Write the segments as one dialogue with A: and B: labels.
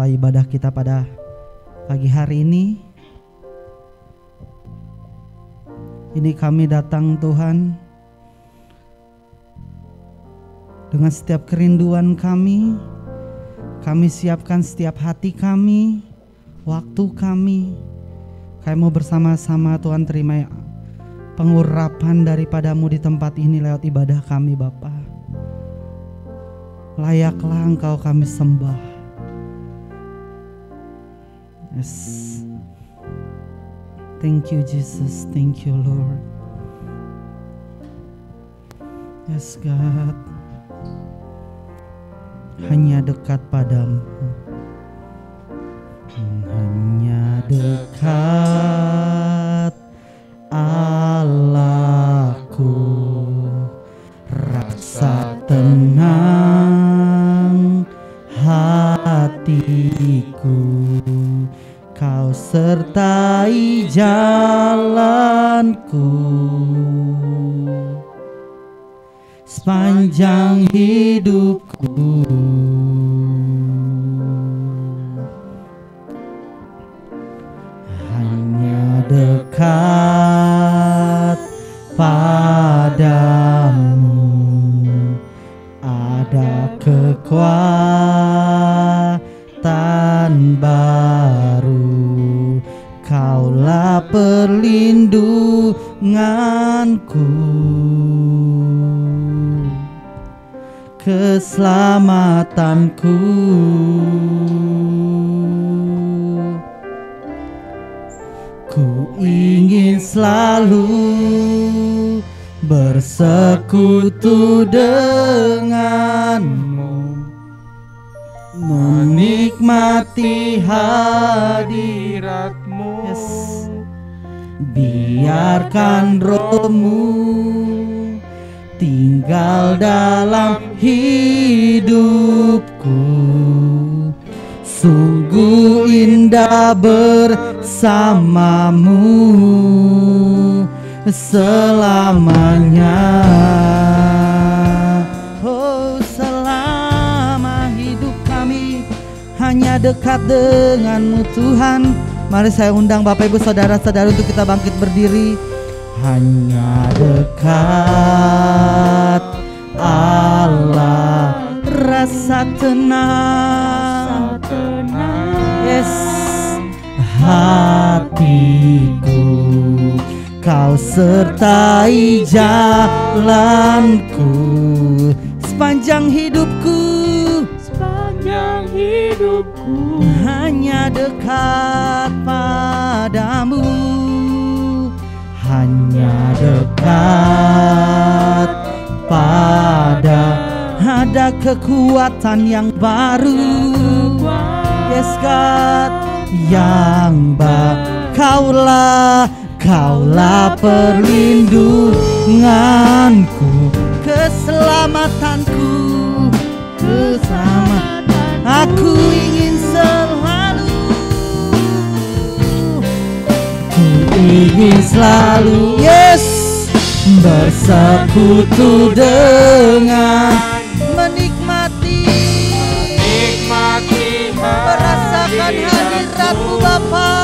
A: mulai ibadah kita pada pagi hari ini. Ini kami datang Tuhan dengan setiap kerinduan kami siapkan setiap hati kami, waktu kami. Kami mau bersama-sama Tuhan terima pengurapan daripadamu di tempat ini lewat ibadah kami Bapa. Layaklah Engkau kami sembah. Yes. Thank you Jesus, thank you Lord. Yes God. Hanya dekat padamu. Hanya dekat Allahku, rasa tenang hatiku, Kau sertai jalanku sepanjang hidupku. Hanya dekat padamu ada kekuatan baru, Kaulah perlindunganku, keselamatanku. Ku ingin selalu bersekutu denganmu, menikmati hadiratmu. Yes. Biarkan rohmu tinggal dalam hidupku, sungguh indah bersamamu selamanya. Oh, selama hidup kami hanya dekat denganmu Tuhan. Mari saya undang Bapak Ibu Saudara-saudara untuk kita bangkit berdiri. Hanya dekat Allah, rasa tenang, yes, hatiku, Kau sertai jalanku sepanjang hidupku, hanya dekat padamu, hanya dekat pada, ada kekuatan yang baru, yes God, yang Kaulah perlindunganku, keselamatanku, aku ingin selalu, yes, bersekutu dengan, menikmati merasakan hadiratmu Bapa.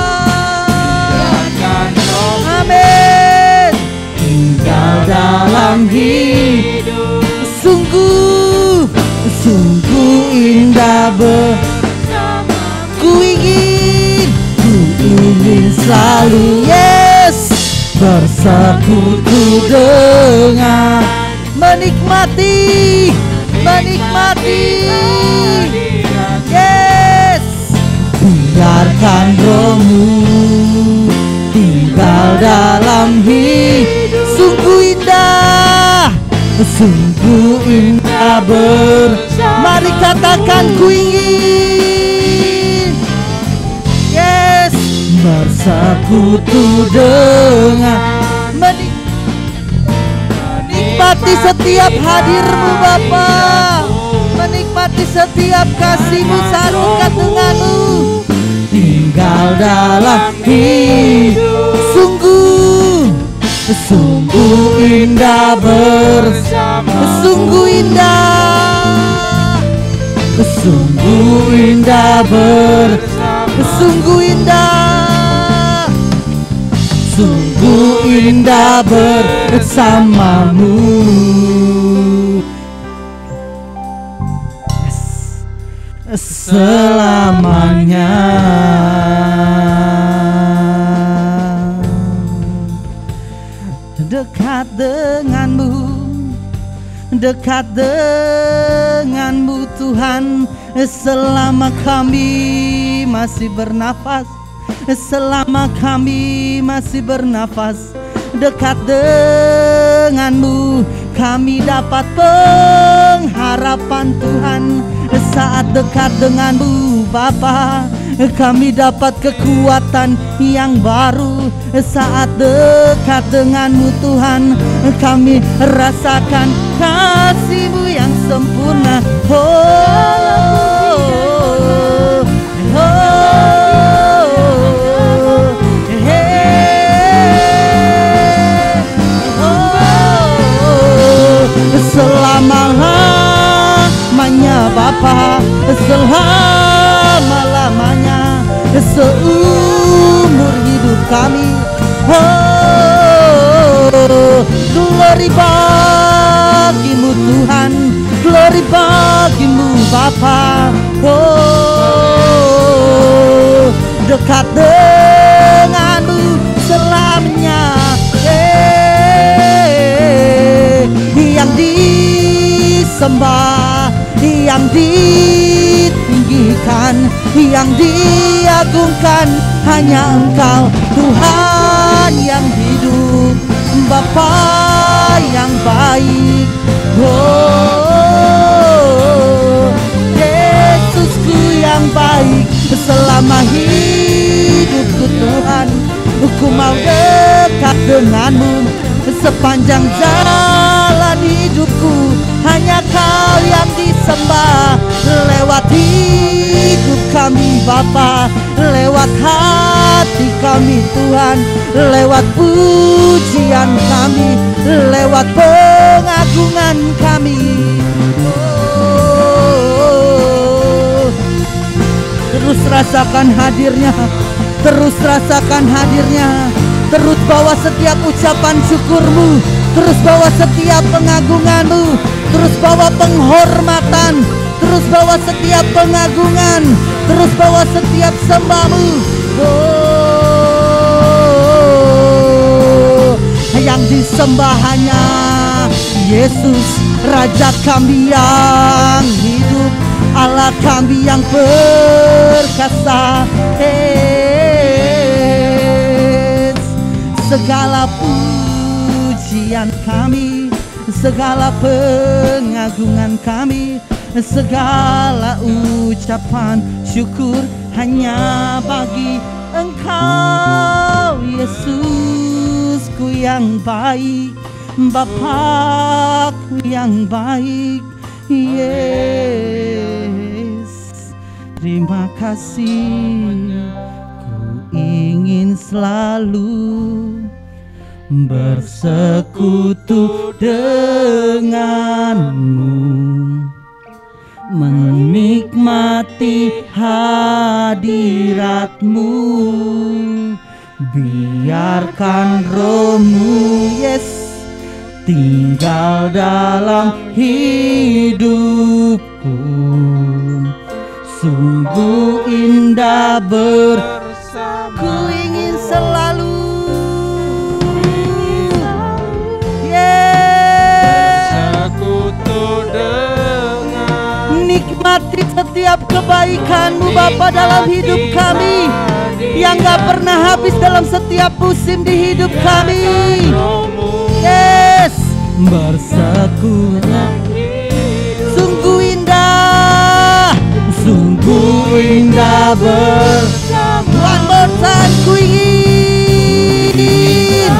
A: Amin. Tinggal dalam hidup, sungguh indah bersamamu. Ku ingin selalu, yes, bersekutu dengan, menikmati, yes, biarkan rohmu tinggal dalam hidup, sungguh indah bersama. Mari katakan ku ingin, yes, bersekutu dengan, menikmati setiap hadirmu Bapa, menikmati setiap kasih-Mu sarungkan denganmu, tinggal dalam hidup, sungguh indah bersama, sungguh indah bersama. sungguh indah, sungguh indah bersamamu. Selamanya. Dekat denganmu, dekat denganmu Tuhan, selama kami masih bernafas, selama kami masih bernafas. Dekat denganmu kami dapat pengharapan Tuhan. Saat dekat denganmu Bapa, kami dapat kekuatan yang baru. Saat dekat denganmu Tuhan, kami rasakan kasih-Mu yang sempurna. Selama-lamanya Bapa, selama-lamanya, seumur hidup kami. Glory bagi-Mu Tuhan, glory bagi-Mu Bapa. Dekat denganmu selamanya, yang disembah, yang ditinggikan, yang diagungkan hanya Engkau Tuhan yang hidup, Bapa yang baik. Yesusku yang baik, selama hidupku Tuhan, ku mau dekat denganmu. Sepanjang jalan hidupku hanya Kau yang disembah. Lewat hidup kami Bapa, lewat hati kami Tuhan, lewat pujian kami, lewat pengagungan kami. Terus rasakan hadirnya, terus rasakan hadirnya. Terus bawa setiap ucapan syukur-Mu, terus bawa setiap pengagungan-Mu, terus bawa penghormatan, terus bawa setiap pengagungan, terus bawa setiap sembah-Mu. Yang disembah hanya Yesus, Raja kami yang hidup, Allah kami yang perkasa. Segala pujian kami, segala pengagungan kami, segala ucapan syukur hanya bagi Engkau, Yesusku yang baik, Bapakku yang baik. Yes, terima kasih. Ku ingin selalu bersekutu denganmu, menikmati hadiratmu. Biarkan Roh-Mu, yes, tinggal dalam hidupku. Sungguh indah bersama. Ku ingin selalu bersekutu dengan, nikmati setiap kebaikan-Mu Bapa dalam hidup kami, yang gak pernah habis dalam setiap musim di hidup kami. Yes, bersekutu. Sungguh indah, sungguh indah bersama. One more time, ku ingin,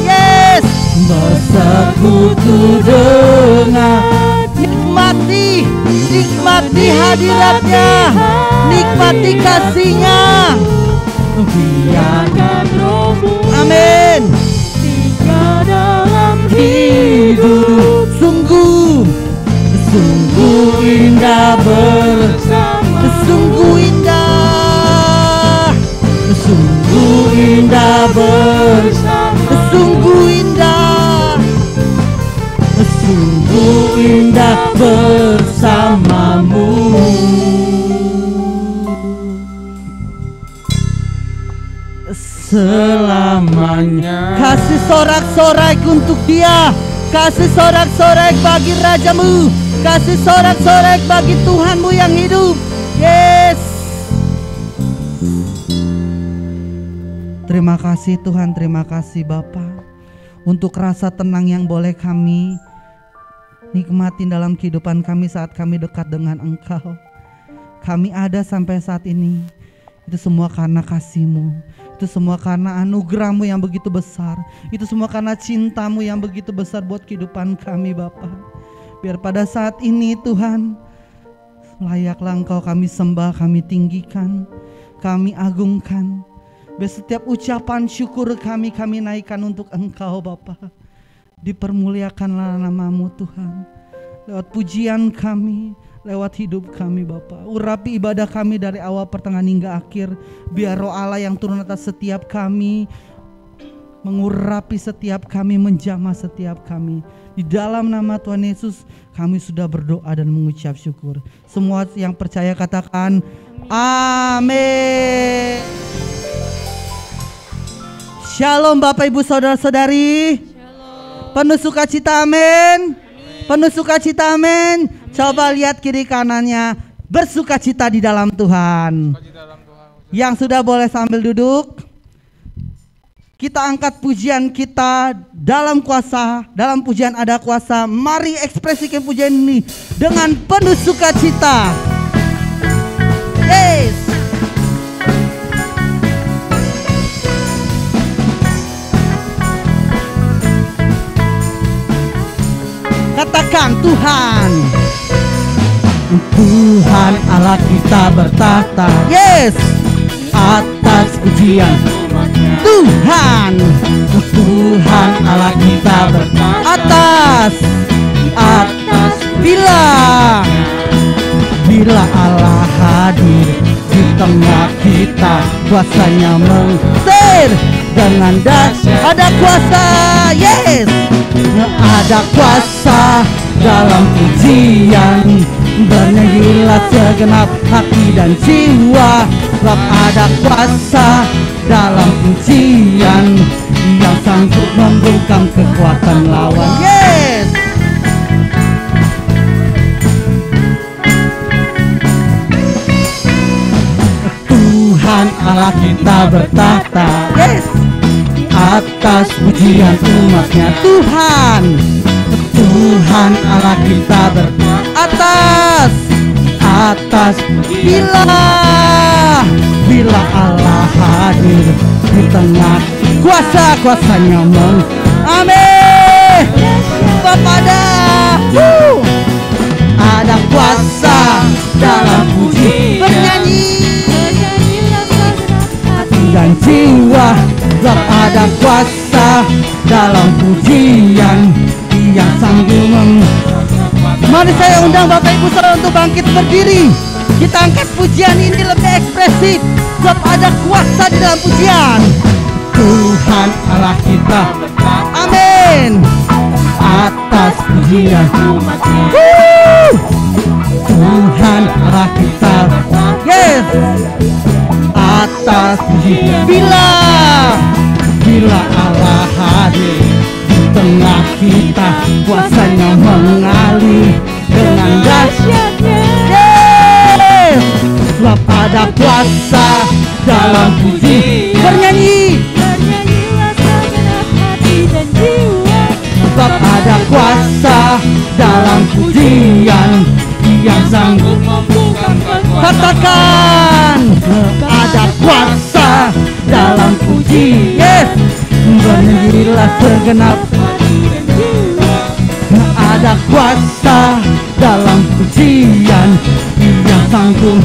A: yes, bersekutu dengan, nikmati, nikmati hadiratnya, nikmati kasih-Nya. Biarkan Roh-Mu, amin, tinggal dalam hidup. Sungguh, sungguh indah bersama, sungguh indah.
B: selamanya.
A: Kasih sorak-sorai untuk Dia, kasih sorak-sorai bagi Rajamu, kasih sorak-sorai bagi Tuhanmu yang hidup. Yes. Terima kasih Tuhan, terima kasih Bapa untuk rasa tenang yang boleh kami nikmatin dalam kehidupan kami saat kami dekat dengan Engkau. Kami ada sampai saat ini, itu semua karena kasih-Mu, itu semua karena anugerah-Mu yang begitu besar, itu semua karena cinta-Mu yang begitu besar buat kehidupan kami Bapa. Biar pada saat ini Tuhan, layaklah Engkau kami sembah, kami tinggikan, kami agungkan. Biar setiap ucapan syukur kami naikkan untuk Engkau Bapa. Dipermuliakanlah nama-Mu Tuhan, lewat pujian kami, lewat hidup kami Bapa. Urapi ibadah kami dari awal pertengahan hingga akhir. Biar Roh Allah yang turun atas setiap kami, mengurapi setiap kami, menjamah setiap kami. Di dalam nama Tuhan Yesus kami sudah berdoa dan mengucap syukur. Semua yang percaya katakan amin. Shalom Bapak Ibu Saudara-saudari. Penuh sukacita amin. Penuh sukacita amin. Coba lihat kiri kanannya, bersukacita di dalam Tuhan. Yang sudah boleh sambil duduk. Kita angkat pujian kita dalam kuasa. Dalam pujian ada kuasa. Mari ekspresikan pujian ini dengan penuh sukacita. Yes. Katakan Tuhan.
B: Tuhan Allah kita bertahta.
A: Yes.
B: Atas pujian
A: Tuhan.
B: Tuhan Allah kita bertahta.
A: Atas bila Allah hadir di tengah kita, kuasanya mengusir dengan dahsyat. Ada kuasa, yes. Ada kuasa dalam pujian. Bernyanyilah segenap hati dan jiwa, sebab ada kuasa dalam pujian yang sanggup membungkam kekuatan lawan. Yes.
B: Tuhan Allah kita bertahta.
A: Yes.
B: Atas pujian umatnya. Tuhan Allah kita bertahta. Atas bila Allah hadir di tengah, kuasanya amin.
A: Kepada
B: ada kuasa dalam puji, hati dan jiwa, sebab ada kuasa dalam pujian yang sanggup.
A: Mari saya undang Bapak Ibu Saudara untuk bangkit berdiri. Kita angkat pujian ini lebih ekspresif, sebab ada kuasa di dalam pujian.
B: Tuhan Allah kita,
A: amin.
B: Atas pujian Tuhan Allah kita,
A: yes.
B: Atas pujian bila Allah hadir di tengah kita, kuasanya mengalir dengan dahsyatnya.
A: Yes.
B: Sebab ada kuasa dalam puji.
A: Bernyanyilah
C: segenap hati dan jiwa,
B: sebab ada kuasa dalam pujian yang sanggup membungkam kekuatan.
A: Katakan
B: Ada kuasa dalam pujian.
A: yes.
B: Bernyanyilah segenap
C: hati dan jiwa,
B: ada kuasa dalam pujian yang sanggup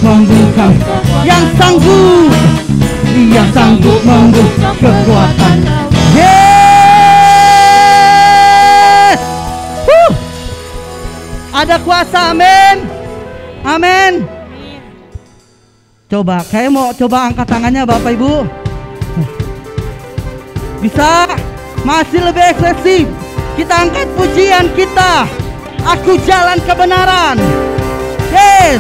B: membungkam,
A: yang sanggup
B: membungkam kekuatan.
A: yes. Ada kuasa, amin. Amin. Coba, kayak mau coba angkat tangannya Bapak Ibu. Bisa? Masih lebih ekspresif. Kita angkat pujian kita. Aku jalan kebenaran. Yes.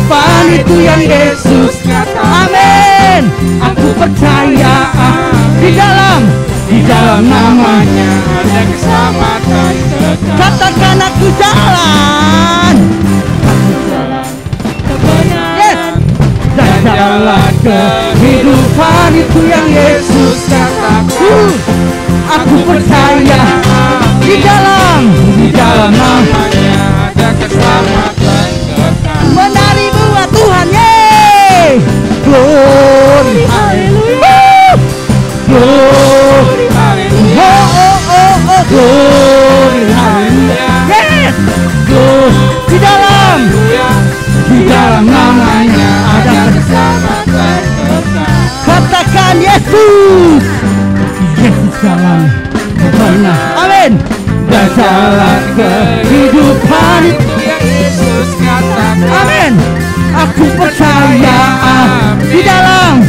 B: kehidupan itu yang Yesus katakan. Amin. Aku percaya di dalam namanya ada keselamatan kekal. Katakan aku jalan.
C: Kebenaran
B: Dan jalan kehidupan itu yang Yesus katakan. Aku percaya di dalam namanya ada keselamatan kekal. Menari buat Tuhan, yeay. Glory,
C: Haleluya.
B: glory,
C: Haleluya.
B: glory, yes. Di dalam namanya ada
C: Keselamatan kekal.
B: katakan Yesus. Yesus jalan benar. Amin. Dan jalan kehidupan itu yang Yesus katakan. Amin. Aku percaya di dalam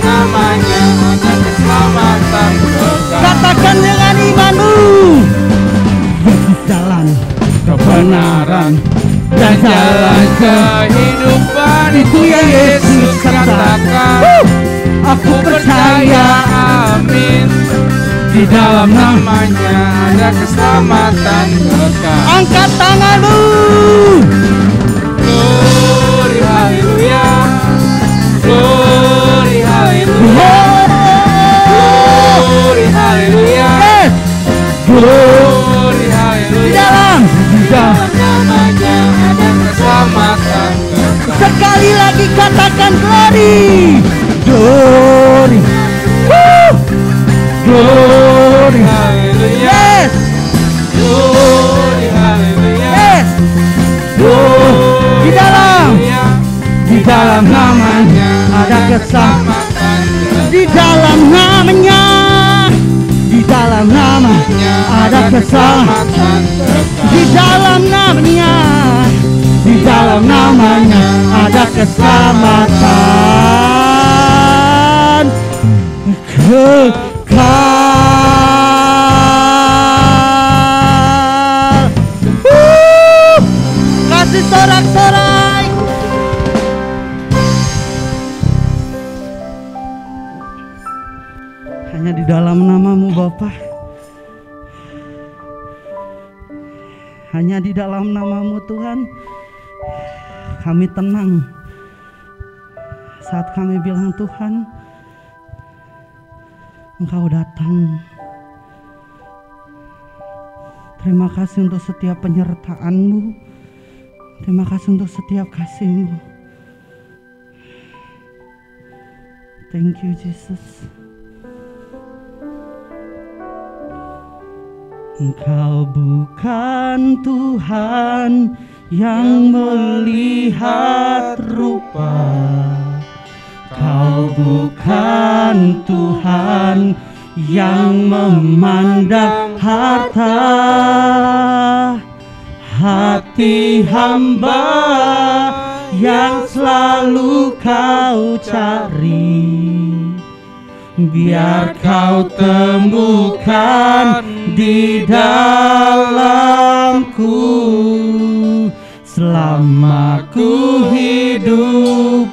B: namanya ada keselamatan kekal. Katakan dengan imanmu. Yesus jalan kebenaran dan jalan kehidupan itu yang Yesus katakan. Aku percaya, amin. Di dalam namanya ada keselamatan kekal. Angkat tanganmu. Glory, haleluya. Glory, haleluya. Glory, haleluya. Yes. Glory, haleluya. Di dalam namanya ada keselamatan kekal. Sekali lagi katakan glory. Glory. Woo. Glory, haleluya. Yes. Glory, haleluya. Yes. Di dalam namanya ada keselamatan. Di dalam namanya ada keselamatan. Di dalam namanya ada keselamatan kekal. Kasih sorak-sorai. Hanya di dalam namamu Bapa. Hanya di dalam namamu Tuhan kami tenang. Saat kami bilang Tuhan, Engkau datang. Terima kasih untuk setiap penyertaan-Mu. Terima kasih untuk setiap kasih-Mu. Thank you Jesus. Engkau bukan Tuhan yang melihat rupa. Kau bukan Tuhan yang memandang harta. Hati hamba yang selalu kau cari, biar kau temukan di dalamku. Selama ku hidup,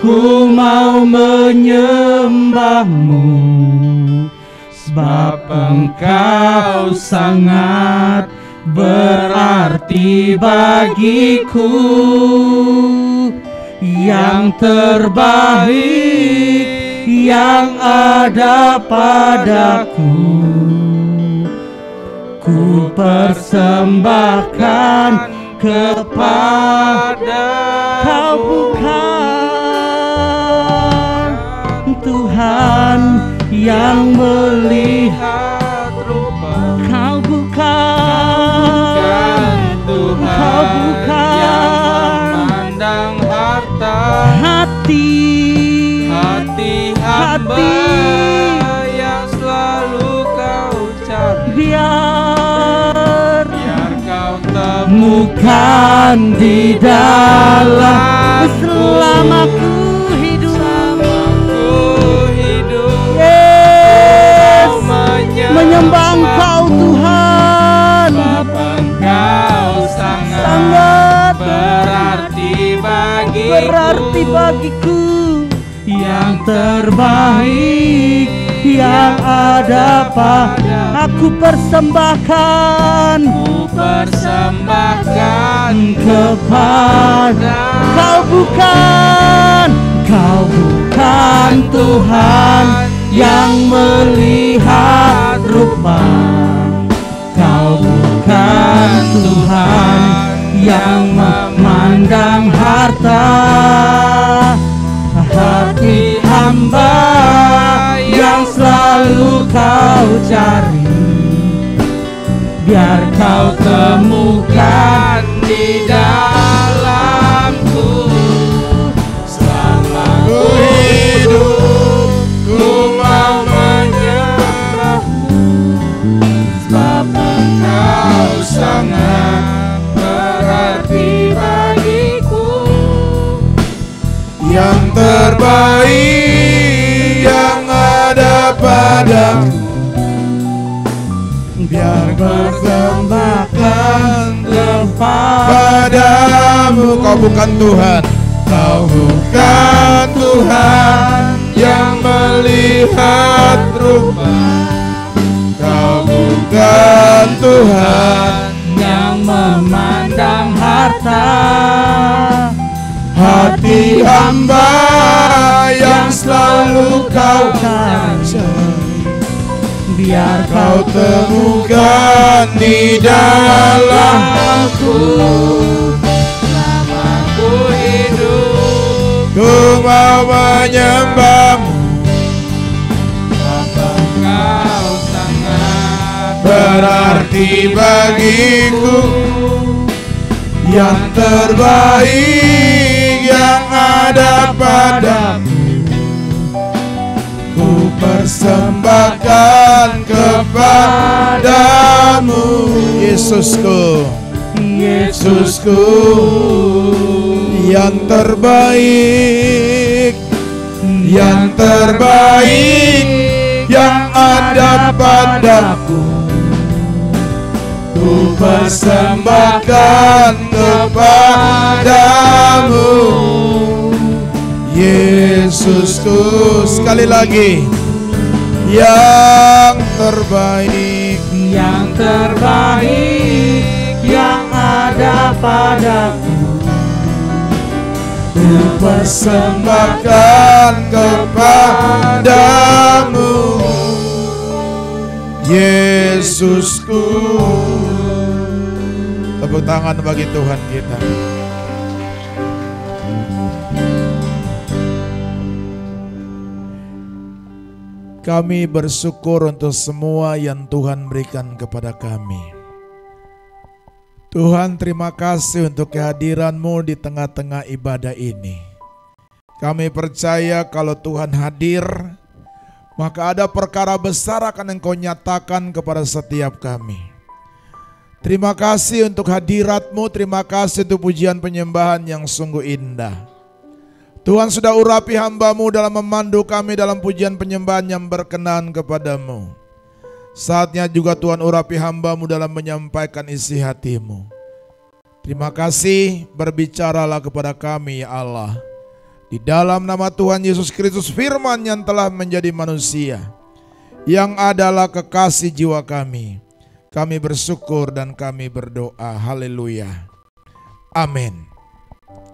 B: ku mau menyembahmu, sebab Engkau sangat berarti bagiku. Yang terbaik yang ada padaku, ku persembahkan kepada Kau. Bukan Tuhan yang melihat rupa. Kau bukan Tuhan, Kau bukan yang memandang harta. Hati hamba yang selalu kau cari, biar kau temukan di dalam. Selama ku hidup, yes, menyembah Engkau Tuhan. Engkau sangat berarti bagi
A: yang terbaik yang ada pada aku persembahkan kepada Kau bukan Tuhan yang melihat rupa, Kau bukan Tuhan yang memandang harta. Hati hamba yang selalu Kau cari, biar Kau temukan di dalamku. Selama ku hidup, ku mau menyembahmu, sebab Engkau sangat berarti bagiku.
D: Yang terbaik yang ada padaku, biar persembahkan kepadamu. Kau bukan Tuhan, Kau bukan Tuhan yang melihat rupa, Kau bukan Tuhan
A: yang memandang harta.
D: hati hamba yang selalu Kau cari,
A: biar
D: Kau temukan di dalamku.
C: Selama ku hidup,
D: Ku mau menyembahmu,
C: Engkau sangat
D: berarti bagiku. Yang terbaik yang ada padamu, ku persembahkan kepadamu. Yesusku, Yesusku, yang terbaik yang ada padaku, ku persembahkan kepadamu. Yesusku, sekali lagi, yang terbaik
A: yang ada padaku,
D: ku persembahkan kepadamu. Yesusku. Tepuk tangan bagi Tuhan kita. Kami bersyukur untuk semua yang Tuhan berikan kepada kami. Tuhan, terima kasih untuk kehadiran-Mu di tengah-tengah ibadah ini. Kami percaya kalau Tuhan hadir, maka ada perkara besar akan Engkau nyatakan kepada setiap kami. Terima kasih untuk hadirat-Mu, terima kasih untuk pujian penyembahan yang sungguh indah. Tuhan sudah urapi hamba-Mu dalam memandu kami dalam pujian penyembahan yang berkenan kepada-Mu. Saatnya juga Tuhan urapi hamba-Mu dalam menyampaikan isi hati-Mu. Terima kasih, berbicaralah kepada kami ya Allah. Di dalam nama Tuhan Yesus Kristus, firman yang telah menjadi manusia, yang adalah kekasih jiwa kami. Kami bersyukur dan kami berdoa. Haleluya. Amin.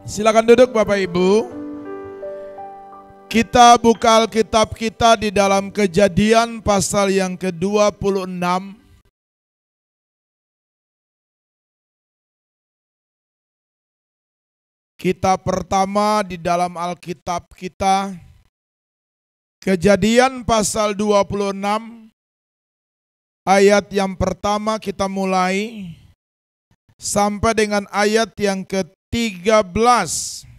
D: Silakan duduk Bapak Ibu. Kita buka Alkitab kita di dalam Kejadian pasal yang ke-26. Kitab pertama di dalam Alkitab kita, Kejadian pasal 26, ayat yang pertama kita mulai sampai dengan ayat yang ke-13.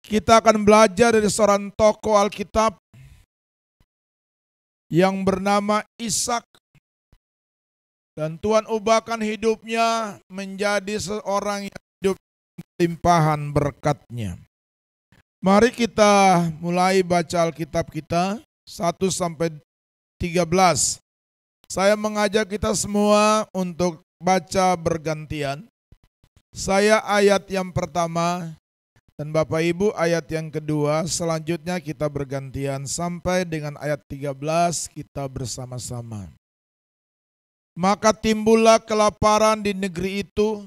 D: Kita akan belajar dari seorang tokoh Alkitab yang bernama Ishak. Dan Tuhan ubahkan hidupnya menjadi seorang yang hidup limpahan berkat-Nya. Mari kita mulai baca Alkitab kita 1 sampai 13. Saya mengajak kita semua untuk baca bergantian. Saya ayat yang pertama dan Bapak Ibu ayat yang kedua. Selanjutnya kita bergantian sampai dengan ayat 13 kita bersama-sama. Maka timbullah kelaparan di negeri itu.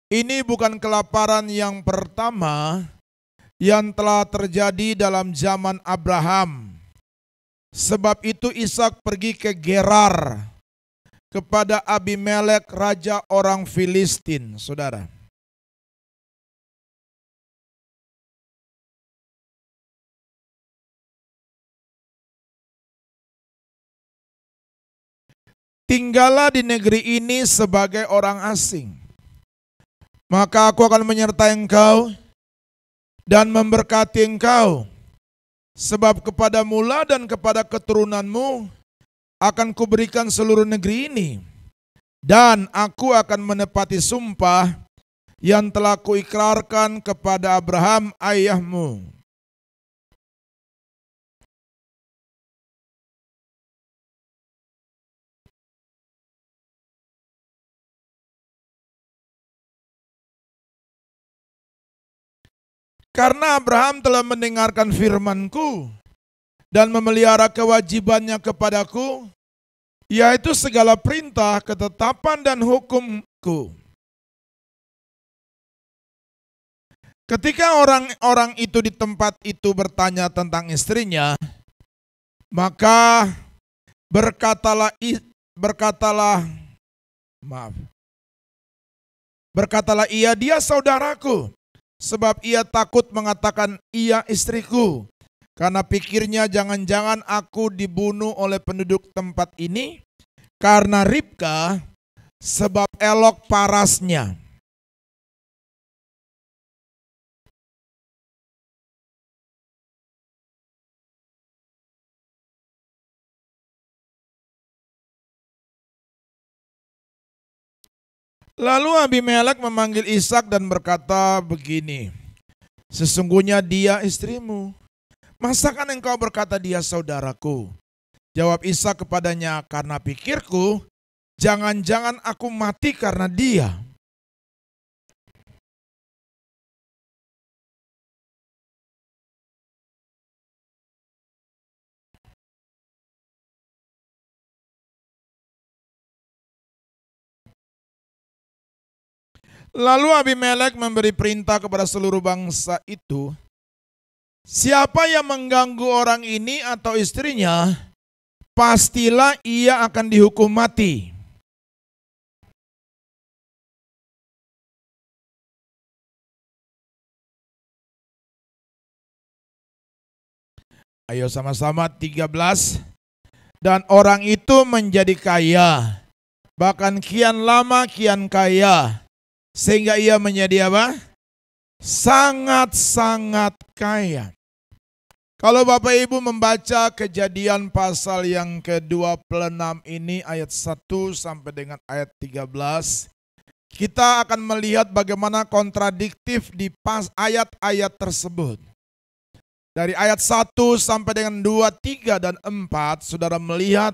D: Ini bukan kelaparan yang pertama yang telah terjadi dalam zaman Abraham. Sebab itu Ishak pergi ke Gerar kepada Abimelek raja orang Filistin, saudara. Tinggallah di negeri ini sebagai orang asing. Maka aku akan menyertai engkau dan memberkati engkau. Sebab kepada mula dan kepada keturunanmu akan kuberikan seluruh negeri ini. Dan aku akan menepati sumpah yang telah kuikrarkan kepada Abraham ayahmu. Karena Abraham telah mendengarkan firman-Ku dan memelihara kewajibannya kepadaku, yaitu segala perintah, ketetapan dan hukum-Ku. Ketika orang-orang itu di tempat itu bertanya tentang istrinya, maka berkatalah ia, dia saudaraku. Sebab ia takut mengatakan ia istriku. Karena pikirnya jangan-jangan aku dibunuh oleh penduduk tempat ini. Karena Ribka sebab elok parasnya. Lalu Abimelek memanggil Ishak dan berkata begini, sesungguhnya dia istrimu. Masakan engkau berkata dia saudaraku? Jawab Ishak kepadanya, karena pikirku, jangan-jangan aku mati karena dia. Lalu Abimelek memberi perintah kepada seluruh bangsa itu, siapa yang mengganggu orang ini atau istrinya, pastilah ia akan dihukum mati. Ayo sama-sama 13. Dan orang itu menjadi kaya, bahkan kian lama kian kaya. Sehingga ia menjadi apa? Sangat-sangat kaya. Kalau Bapak Ibu membaca Kejadian pasal yang ke-26 ini ayat 1 sampai dengan ayat 13, kita akan melihat bagaimana kontradiktif di ayat-ayat tersebut. Dari ayat 1 sampai dengan 2, 3, dan 4, saudara melihat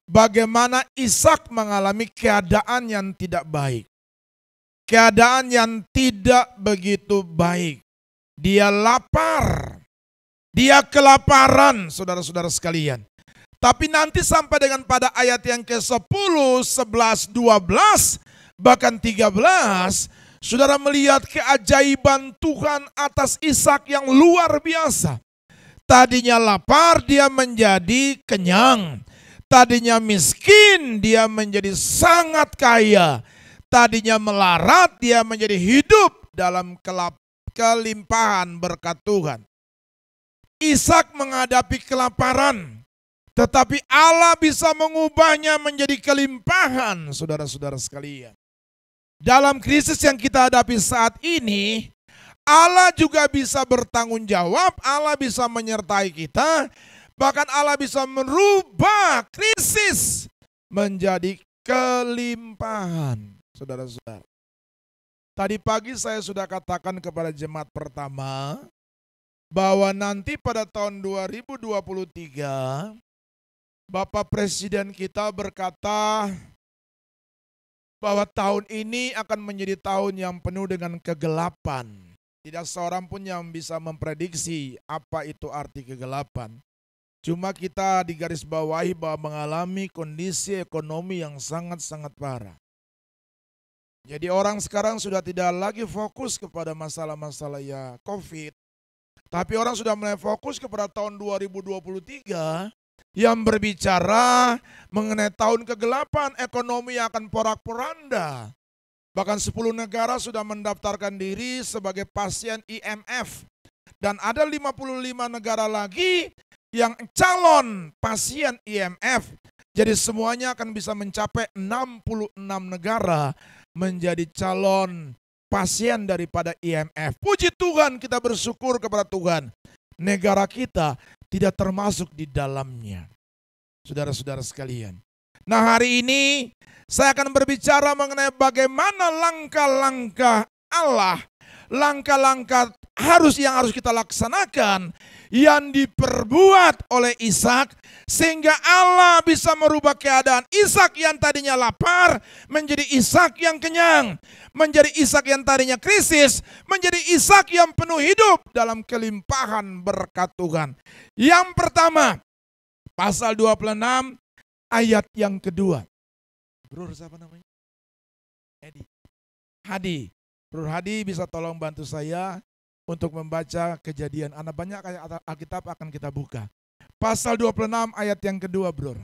D: bagaimana Ishak mengalami keadaan yang tidak baik. Keadaan yang tidak begitu baik. Dia lapar. Dia kelaparan, saudara-saudara sekalian. Tapi nanti sampai dengan pada ayat yang ke-10, 11, 12, bahkan 13, saudara melihat keajaiban Tuhan atas Ishak yang luar biasa. Tadinya lapar, dia menjadi kenyang. Tadinya miskin, dia menjadi sangat kaya. Tadinya melarat, dia menjadi hidup dalam kelimpahan berkat Tuhan. Ishak menghadapi kelaparan, tetapi Allah bisa mengubahnya menjadi kelimpahan, saudara-saudara sekalian. Dalam krisis yang kita hadapi saat ini, Allah juga bisa bertanggung jawab, Allah bisa menyertai kita, bahkan Allah bisa merubah krisis menjadi kelimpahan. Saudara-saudara, tadi pagi saya sudah katakan kepada jemaat pertama bahwa nanti pada tahun 2023 Bapak Presiden kita berkata bahwa tahun ini akan menjadi tahun yang penuh dengan kegelapan. Tidak seorang pun yang bisa memprediksi apa itu arti kegelapan. Cuma kita digarisbawahi bahwa mengalami kondisi ekonomi yang sangat-sangat parah. Jadi orang sekarang sudah tidak lagi fokus kepada masalah-masalah ya COVID. Tapi orang sudah mulai fokus kepada tahun 2023 yang berbicara mengenai tahun kegelapan, ekonomi yang akan porak-poranda. Bahkan 10 negara sudah mendaftarkan diri sebagai pasien IMF. Dan ada 55 negara lagi yang calon pasien IMF. Jadi semuanya akan bisa mencapai 66 negara menjadi calon pasien daripada IMF. Puji Tuhan, kita bersyukur kepada Tuhan. Negara kita tidak termasuk di dalamnya. Saudara-saudara sekalian. Nah, hari ini saya akan berbicara mengenai bagaimana langkah-langkah Allah, langkah-langkah yang harus kita laksanakan yang diperbuat oleh Ishak sehingga Allah bisa merubah keadaan Ishak yang tadinya lapar menjadi Ishak yang kenyang, menjadi Ishak yang tadinya krisis menjadi Ishak yang penuh hidup dalam kelimpahan berkat Tuhan. Yang pertama, pasal 26 ayat yang kedua. Bro, siapa namanya? Hadi. Bro Hadi bisa tolong bantu saya untuk membaca Kejadian. Ada banyak ayat Alkitab akan kita buka. Pasal 26 ayat yang kedua, bro.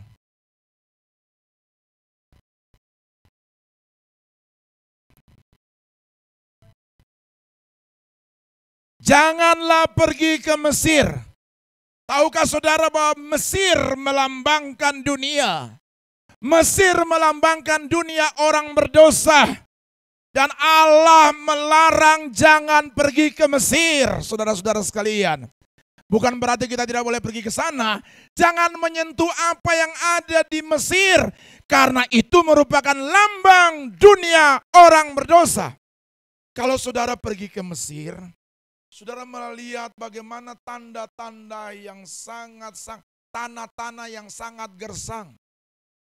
D: Janganlah pergi ke Mesir. Tahukah saudara bahwa Mesir melambangkan dunia? Mesir melambangkan dunia orang berdosa. Dan Allah melarang jangan pergi ke Mesir, saudara-saudara sekalian. Bukan berarti kita tidak boleh pergi ke sana. Jangan menyentuh apa yang ada di Mesir. Karena itu merupakan lambang dunia orang berdosa. Kalau saudara pergi ke Mesir, saudara melihat bagaimana tanda-tanda yang tanah-tanah yang sangat gersang.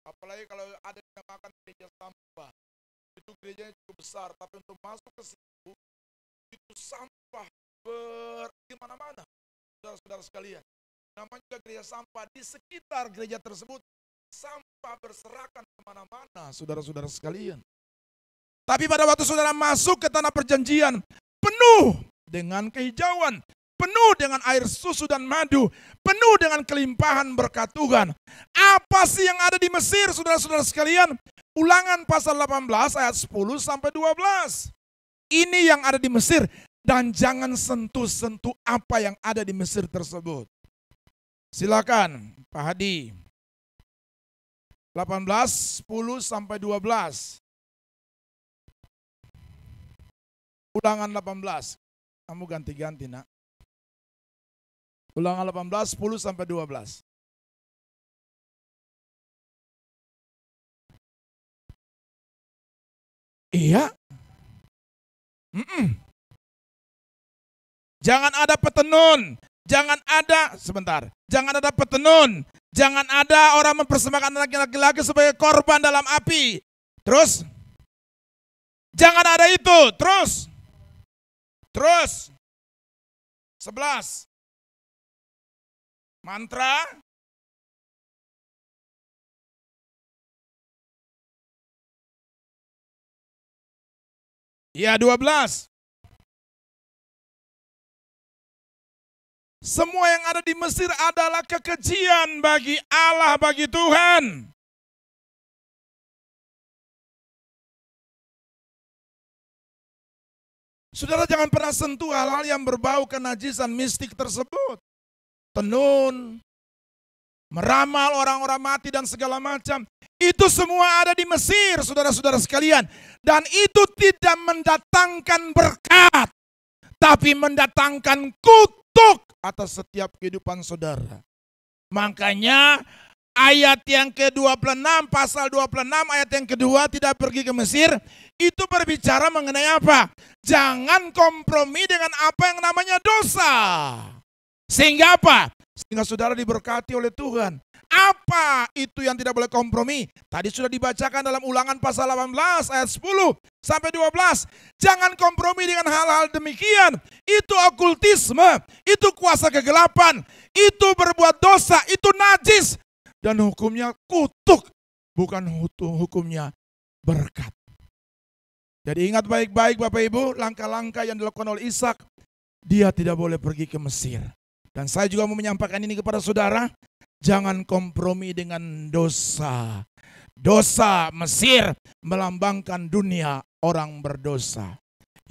D: Apalagi kalau ada yang dinamakan gereja sampah. Itu gerejanya cukup besar, tapi untuk masuk ke situ, itu sampah di mana-mana. Saudara-saudara sekalian, namanya juga gereja sampah. Di sekitar gereja tersebut, sampah berserakan kemana-mana, saudara-saudara sekalian. Tapi pada waktu saudara masuk ke tanah perjanjian, penuh dengan kehijauan, penuh dengan air susu dan madu, penuh dengan kelimpahan berkat Tuhan. Apa sih yang ada di Mesir, saudara-saudara sekalian? Ulangan pasal 18 ayat 10 sampai 12. Ini yang ada di Mesir dan jangan sentuh-sentuh apa yang ada di Mesir tersebut. Silakan Pak Hadi. 18, 10 sampai 12. Ulangan 18. Kamu ganti-ganti, nak. Ulangan 18, 10 sampai 12. Iya. Jangan ada petenun. Jangan ada petenun. Jangan ada orang mempersembahkan laki-laki sebagai korban dalam api. Terus. Jangan ada itu. Terus. 11. Mantra. Ya, 12. Semua yang ada di Mesir adalah kekejian bagi Allah, bagi Tuhan. Saudara jangan pernah sentuh hal-hal yang berbau kenajisan mistik tersebut. Tenun, meramal orang-orang mati dan segala macam. Itu semua ada di Mesir, saudara-saudara sekalian. Dan itu tidak mendatangkan berkat, tapi mendatangkan kutuk atas setiap kehidupan saudara. Makanya ayat yang ke-26, pasal 26 ayat yang kedua, tidak pergi ke Mesir, itu berbicara mengenai apa? Jangan kompromi dengan apa yang namanya dosa. Sehingga apa? Sehingga saudara diberkati oleh Tuhan. Apa itu yang tidak boleh kompromi? Tadi sudah dibacakan dalam Ulangan pasal 18 ayat 10 sampai 12. Jangan kompromi dengan hal-hal demikian. Itu okultisme, itu kuasa kegelapan, itu berbuat dosa, itu najis. Dan hukumnya kutuk, bukan hukumnya berkat. Jadi ingat baik-baik Bapak Ibu, langkah-langkah yang dilakukan oleh Ishak. Dia tidak boleh pergi ke Mesir. Dan saya juga mau menyampaikan ini kepada saudara. Jangan kompromi dengan dosa. Dosa Mesir melambangkan dunia orang berdosa.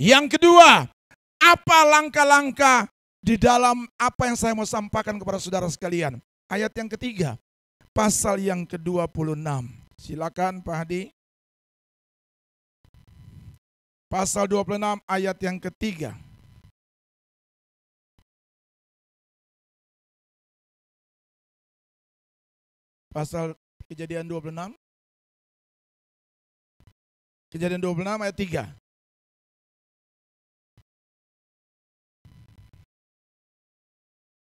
D: Yang kedua, apa langkah-langkah di dalam apa yang saya mau sampaikan kepada saudara sekalian? Ayat yang ketiga, pasal yang ke-26. Silakan Pak Hadi. Pasal 26 ayat yang ketiga. Pasal Kejadian 26. Kejadian 26 ayat 3.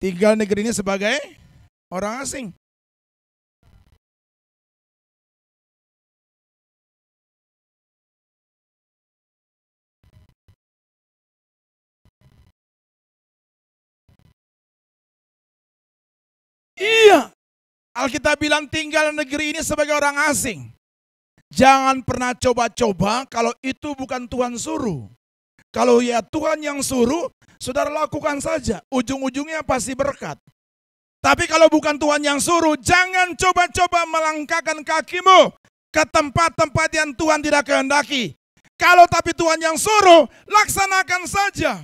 D: Tinggal negeri ini sebagai orang asing. Iya. Alkitab bilang tinggal negeri ini sebagai orang asing. Jangan pernah coba-coba kalau itu bukan Tuhan suruh. Kalau ya Tuhan yang suruh, saudara lakukan saja. Ujung-ujungnya pasti berkat. Tapi kalau bukan Tuhan yang suruh, jangan coba-coba melangkahkan kakimu ke tempat-tempat yang Tuhan tidak kehendaki. Kalau tapi Tuhan yang suruh, laksanakan saja.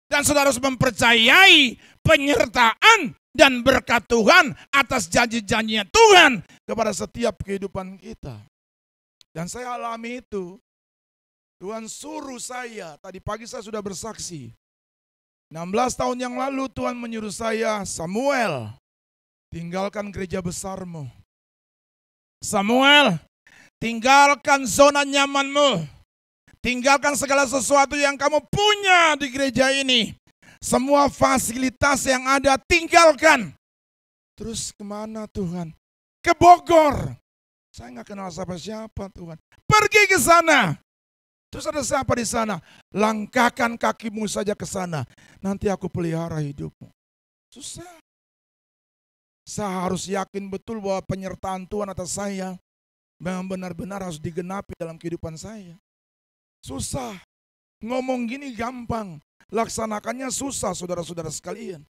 D: Dan saudara harus mempercayai penyertaan dan berkat Tuhan atas janji-janjinya Tuhan kepada setiap kehidupan kita. Dan saya alami itu. Tuhan suruh saya, tadi pagi saya sudah bersaksi. 16 tahun yang lalu Tuhan menyuruh saya, Samuel, tinggalkan gereja besarmu. Samuel, tinggalkan zona nyamanmu. Tinggalkan segala sesuatu yang kamu punya di gereja ini. Semua fasilitas yang ada tinggalkan. Terus kemana Tuhan? Ke Bogor. Saya nggak kenal siapa-siapa Tuhan. Pergi ke sana. Terus ada siapa di sana? Langkahkan kakimu saja ke sana. Nanti aku pelihara hidupmu. Susah. Saya harus yakin betul bahwa penyertaan Tuhan atas saya memang benar-benar harus digenapi dalam kehidupan saya. Susah. Ngomong gini gampang. Laksanakannya susah saudara-saudara sekalian.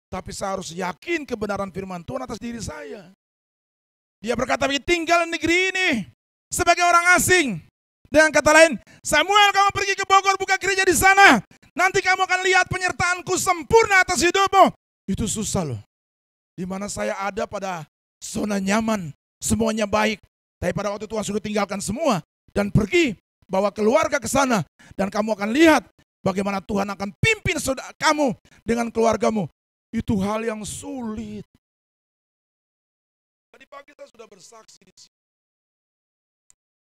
D: Tapi saya harus yakin kebenaran firman Tuhan atas diri saya. Dia berkata, tinggal di negeri ini sebagai orang asing. Dengan kata lain, Samuel kamu pergi ke Bogor buka gereja di sana. Nanti kamu akan lihat penyertaanku sempurna atas hidupmu. Itu susah loh. Dimana saya ada pada zona nyaman. Semuanya baik. Tapi pada waktu Tuhan suruh tinggalkan semua. Dan pergi bawa keluarga ke sana. Dan kamu akan lihat bagaimana Tuhan akan pimpin kamu dengan keluargamu. Itu hal yang sulit. Tadi pagi saya sudah bersaksi di sini.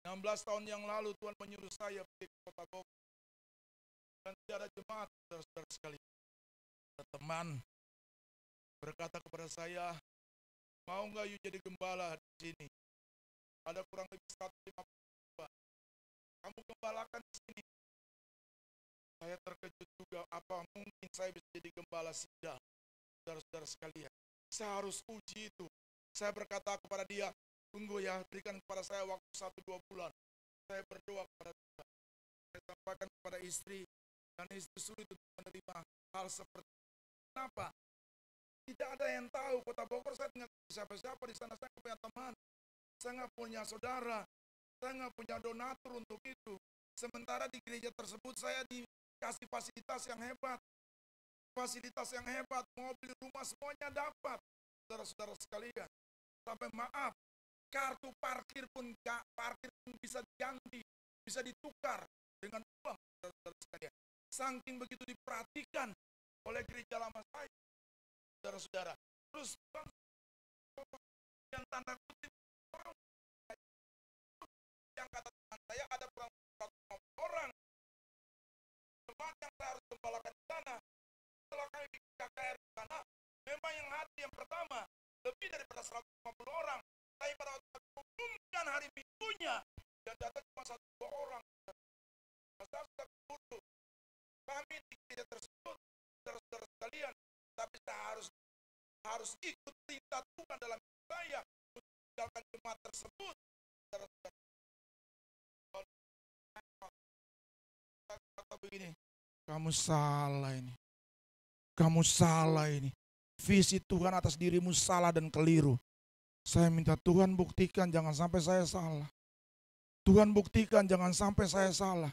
D: 16 tahun yang lalu Tuhan menyuruh saya pergi ke kota Bogor. Dan tidak ada jemaat, saudara-saudara sekalian. Ada teman berkata kepada saya, mau nggak you jadi gembala di sini? Ada kurang lebih 150. Kamu gembalakan di sini. Saya terkejut juga, apa mungkin saya bisa jadi gembala sidang, saudara-saudara sekalian. Saya harus uji itu. Saya berkata kepada dia, tunggu ya, berikan kepada saya waktu 1-2 bulan. Saya berdoa kepada Tuhan. Saya sampaikan kepada istri, dan istri sulit untuk menerima hal seperti itu. Kenapa? Tidak ada yang tahu kota Bogor, saya tidak siapa-siapa di sana, saya nggak punya teman. Saya nggak punya saudara. Saya nggak punya donatur untuk itu. Sementara di gereja tersebut saya dikasih fasilitas yang hebat. Fasilitas yang hebat, mobil, rumah, semuanya dapat. Saudara-saudara sekalian. Sampai maaf, kartu parkir pun bisa diganti, bisa ditukar dengan uang, saudara-saudara sekalian. Saking begitu diperhatikan oleh gereja lama saya, saudara-saudara. Terus yang tanda kutip yang kata teman saya ada kurang 150 orang jemaat yang saya harus gembalakan di sana. Setelah kami bikin KKR di sana, memang yang hadir yang pertama lebih daripada 150 orang. Tapi pada waktu mengumumkan hari Minggunya, yang datang cuma 1-2 orang. Masa sudah keburu. Kami di gereja tersebut, saudara-saudara sekalian, tapi saya harus ikut perintah Tuhan dalam hidup saya untuk meninggalkan jemaat tersebut. Saudara-saudara, kata begini, kamu salah ini. Kamu salah ini. Visi Tuhan atas dirimu salah dan keliru. Saya minta Tuhan buktikan jangan sampai saya salah. Tuhan buktikan jangan sampai saya salah.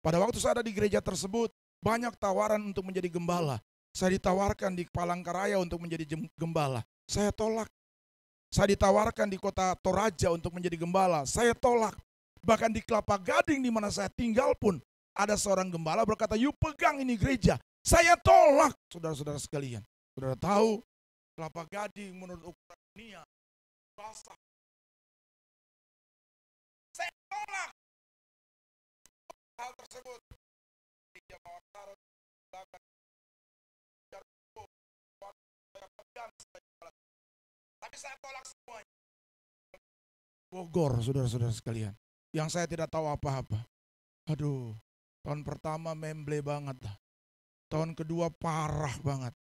D: Pada waktu saya ada di gereja tersebut, banyak tawaran untuk menjadi gembala. Saya ditawarkan di Palangkaraya untuk menjadi gembala. Saya tolak. Saya ditawarkan di kota Toraja untuk menjadi gembala. Saya tolak. Bahkan di Kelapa Gading di mana saya tinggal pun, ada seorang gembala berkata, "You pegang ini gereja." Saya tolak, saudara-saudara sekalian. Saudara tahu, Kelapa Gading menurut ukuran dunia, basah. Saya tolak hal tersebut. Dia mau taruh belakang. Tapi saya tolak semuanya. Bogor, saudara-saudara sekalian. Yang saya tidak tahu apa-apa. Aduh, tahun pertama memble banget. Tahun kedua parah banget.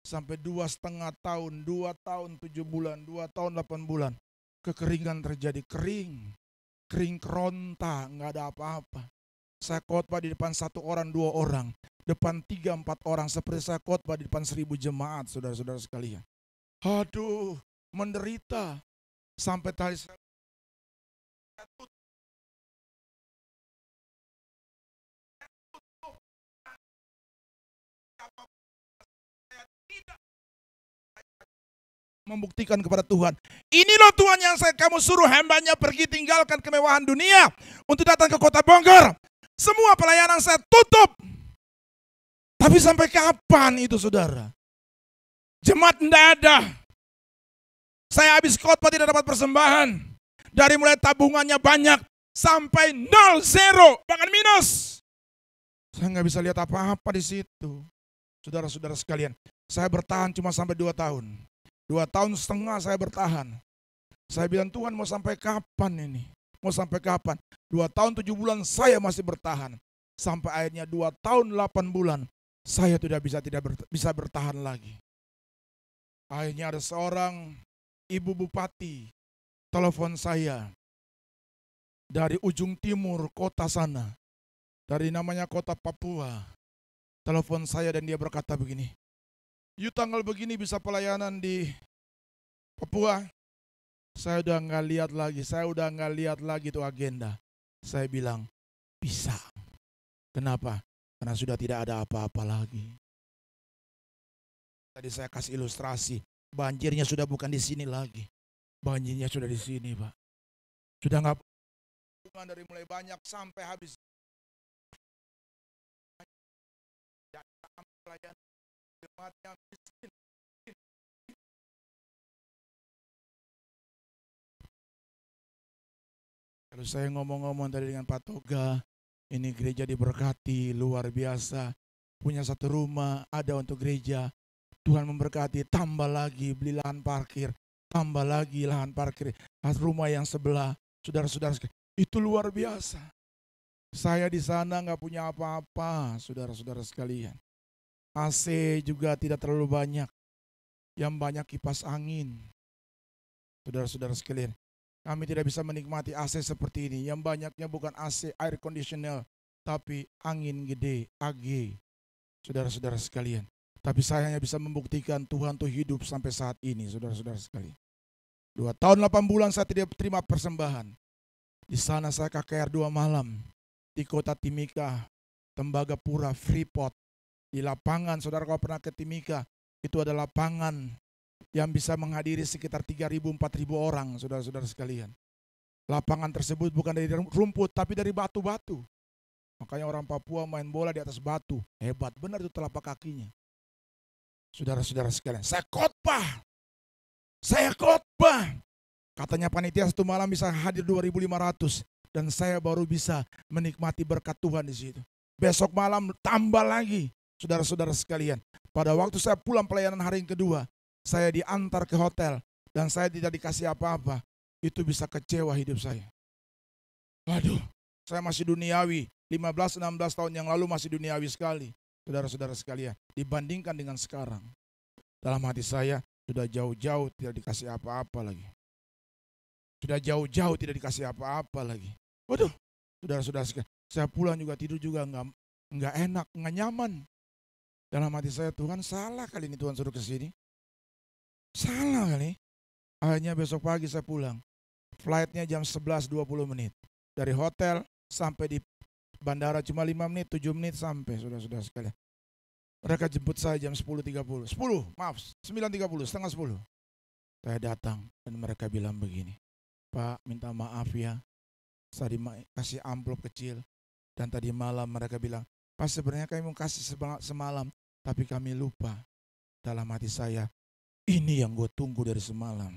D: Sampai 2,5 tahun, 2 tahun 7 bulan, 2 tahun 8 bulan. Kekeringan terjadi, kering keronta, nggak ada apa-apa. Saya khotbah di depan 1 orang, 2 orang, depan 3-4 orang, seperti saya khotbah di depan 1000 jemaat, saudara-saudara sekalian. Aduh, menderita sampai tali saya tutup. Membuktikan kepada Tuhan, ini loh Tuhan yang kamu suruh hambanya pergi tinggalkan kemewahan dunia untuk datang ke kota Bogor. Semua pelayanan saya tutup. Tapi sampai kapan itu saudara? Jemaat tidak ada. Saya habis khotbah tidak dapat persembahan. Dari mulai tabungannya banyak sampai 0, bahkan minus. Saya nggak bisa lihat apa-apa di situ. Saudara-saudara sekalian, saya bertahan cuma sampai 2 tahun. 2,5 tahun saya bertahan. Saya bilang, Tuhan mau sampai kapan ini? Mau sampai kapan? 2 tahun 7 bulan saya masih bertahan. Sampai akhirnya 2 tahun 8 bulan saya tidak bisa bertahan lagi. Akhirnya ada seorang ibu bupati telepon saya dari ujung timur kota sana. Dari namanya kota Papua. Telepon saya dan dia berkata begini, "You tanggal begini bisa pelayanan di Papua?" Saya udah nggak lihat lagi tuh agenda. Saya bilang, bisa. Kenapa? Karena sudah tidak ada apa-apa lagi. Tadi saya kasih ilustrasi, banjirnya sudah bukan di sini lagi. Banjirnya sudah di sini, Pak. Sudah nggak dari mulai banyak sampai habis. Pelayanan jemaat yang miskin. Kalau saya ngomong-ngomong tadi dengan Pak Toga, ini gereja diberkati luar biasa. Punya 1 rumah, ada untuk gereja. Tuhan memberkati, tambah lagi beli lahan parkir, tambah lagi lahan parkir. Rumah yang sebelah, saudara-saudara, itu luar biasa. Saya di sana nggak punya apa-apa, saudara-saudara sekalian. AC juga tidak terlalu banyak. Yang banyak kipas angin. Saudara-saudara sekalian, kami tidak bisa menikmati AC seperti ini. Yang banyaknya bukan AC, air conditioner, tapi angin gede, AG. Saudara-saudara sekalian. Tapi saya hanya bisa membuktikan Tuhan tuh hidup sampai saat ini, saudara-saudara sekalian. 2 tahun 8 bulan saya tidak terima persembahan. Di sana saya KKR 2 malam. Di kota Timika, Tembagapura, Freeport. Di lapangan, saudara kalau pernah ke Timika, itu ada lapangan yang bisa menghadiri sekitar 3.000-4.000 orang, saudara-saudara sekalian. Lapangan tersebut bukan dari rumput, tapi dari batu-batu. Makanya orang Papua main bola di atas batu. Hebat, benar itu telapak kakinya. Saudara-saudara sekalian, saya khotbah. Katanya panitia 1 malam bisa hadir 2.500. Dan saya baru bisa menikmati berkat Tuhan di situ. Besok malam tambah lagi. Saudara-saudara sekalian, pada waktu saya pulang pelayanan hari yang kedua, saya diantar ke hotel. dan saya tidak dikasih apa-apa, itu bisa kecewa hidup saya. Waduh, saya masih duniawi, 15-16 tahun yang lalu masih duniawi sekali. Saudara-saudara sekalian, dibandingkan dengan sekarang. Dalam hati saya, sudah jauh-jauh tidak dikasih apa-apa lagi. Sudah jauh-jauh tidak dikasih apa-apa lagi. Waduh, saudara-saudara sekalian, saya pulang juga tidur juga nggak enak, nggak nyaman. Dalam hati saya, Tuhan salah kali ini Tuhan suruh ke sini. Salah kali. Akhirnya besok pagi saya pulang. Flightnya jam 11.20 menit. Dari hotel sampai di bandara cuma 5 menit, 7 menit sampai, saudara-saudara sekalian. Mereka jemput saya jam 10.30. 9.30, setengah 10. Saya datang dan mereka bilang begini, Pak, minta maaf ya, saya kasih amplop kecil. Dan tadi malam mereka bilang, Pak, sebenarnya kami mau kasih semalam, tapi kami lupa. Dalam hati saya, ini yang gue tunggu dari semalam.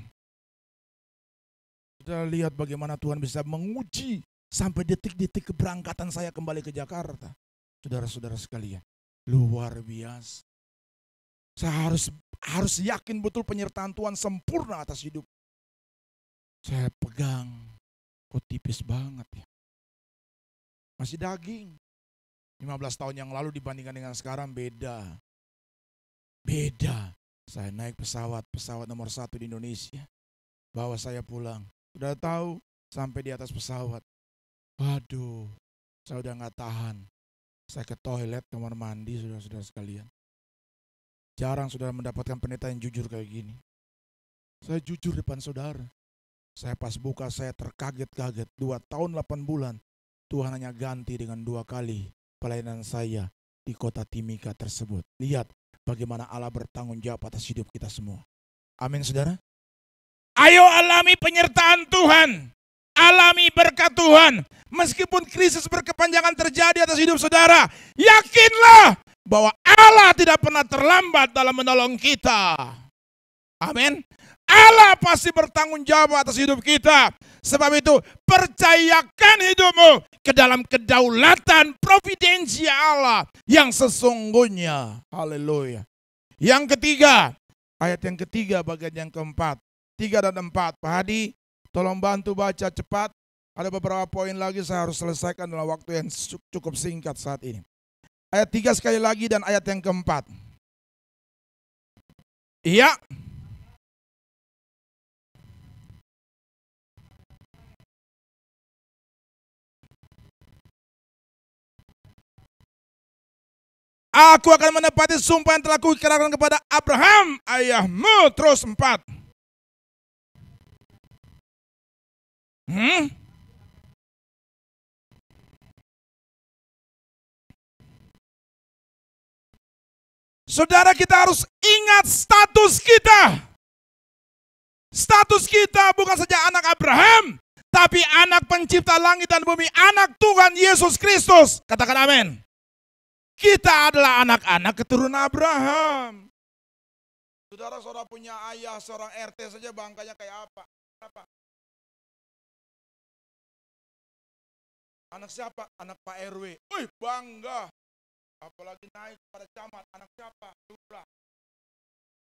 D: Kita lihat bagaimana Tuhan bisa menguji sampai detik-detik keberangkatan saya kembali ke Jakarta. Saudara-saudara sekalian, luar biasa. Saya harus yakin betul penyertaan Tuhan sempurna atas hidup. Saya pegang, kok tipis banget ya. Masih daging. 15 tahun yang lalu dibandingkan dengan sekarang beda. Beda. Saya naik pesawat nomor 1 di Indonesia. Bawa saya pulang. Sudah tahu, sampai di atas pesawat. Waduh, saya udah gak tahan. Saya ke toilet, kamar mandi, saudara-saudara sekalian. Jarang saudara mendapatkan pendeta yang jujur kayak gini. Saya jujur depan saudara. Saya pas buka, saya terkaget-kaget. 2 tahun 8 bulan, Tuhan hanya ganti dengan 2 kali pelayanan saya di kota Timika tersebut. Lihat bagaimana Allah bertanggung jawab atas hidup kita semua. Amin, saudara. Ayo alami penyertaan Tuhan. Alami berkat Tuhan. Meskipun krisis berkepanjangan terjadi atas hidup saudara, yakinlah bahwa Allah tidak pernah terlambat dalam menolong kita. Amin. Allah pasti bertanggung jawab atas hidup kita. Sebab itu percayakan hidupmu ke dalam kedaulatan providensi Allah yang sesungguhnya. Haleluya. Yang ketiga, ayat yang ketiga bagian yang keempat. 3 dan 4. Pak Hadi, tolong bantu baca cepat. Ada beberapa poin lagi saya harus selesaikan dalam waktu yang cukup singkat saat ini. Ayat 3 sekali lagi dan ayat yang keempat. Iya. Aku akan menepati sumpah yang telah kuikrarkan kepada Abraham ayahmu. Terus 4. Saudara, kita harus ingat status kita. Status kita bukan saja anak Abraham, tapi anak pencipta langit dan bumi, anak Tuhan Yesus Kristus. Katakan amin. Kita adalah anak-anak keturunan Abraham. Saudara-saudara punya ayah seorang RT saja bangkanya kayak apa? Anak siapa? Anak Pak RW. Wih, bangga. Apalagi naik pada camat. Anak siapa? Lurah.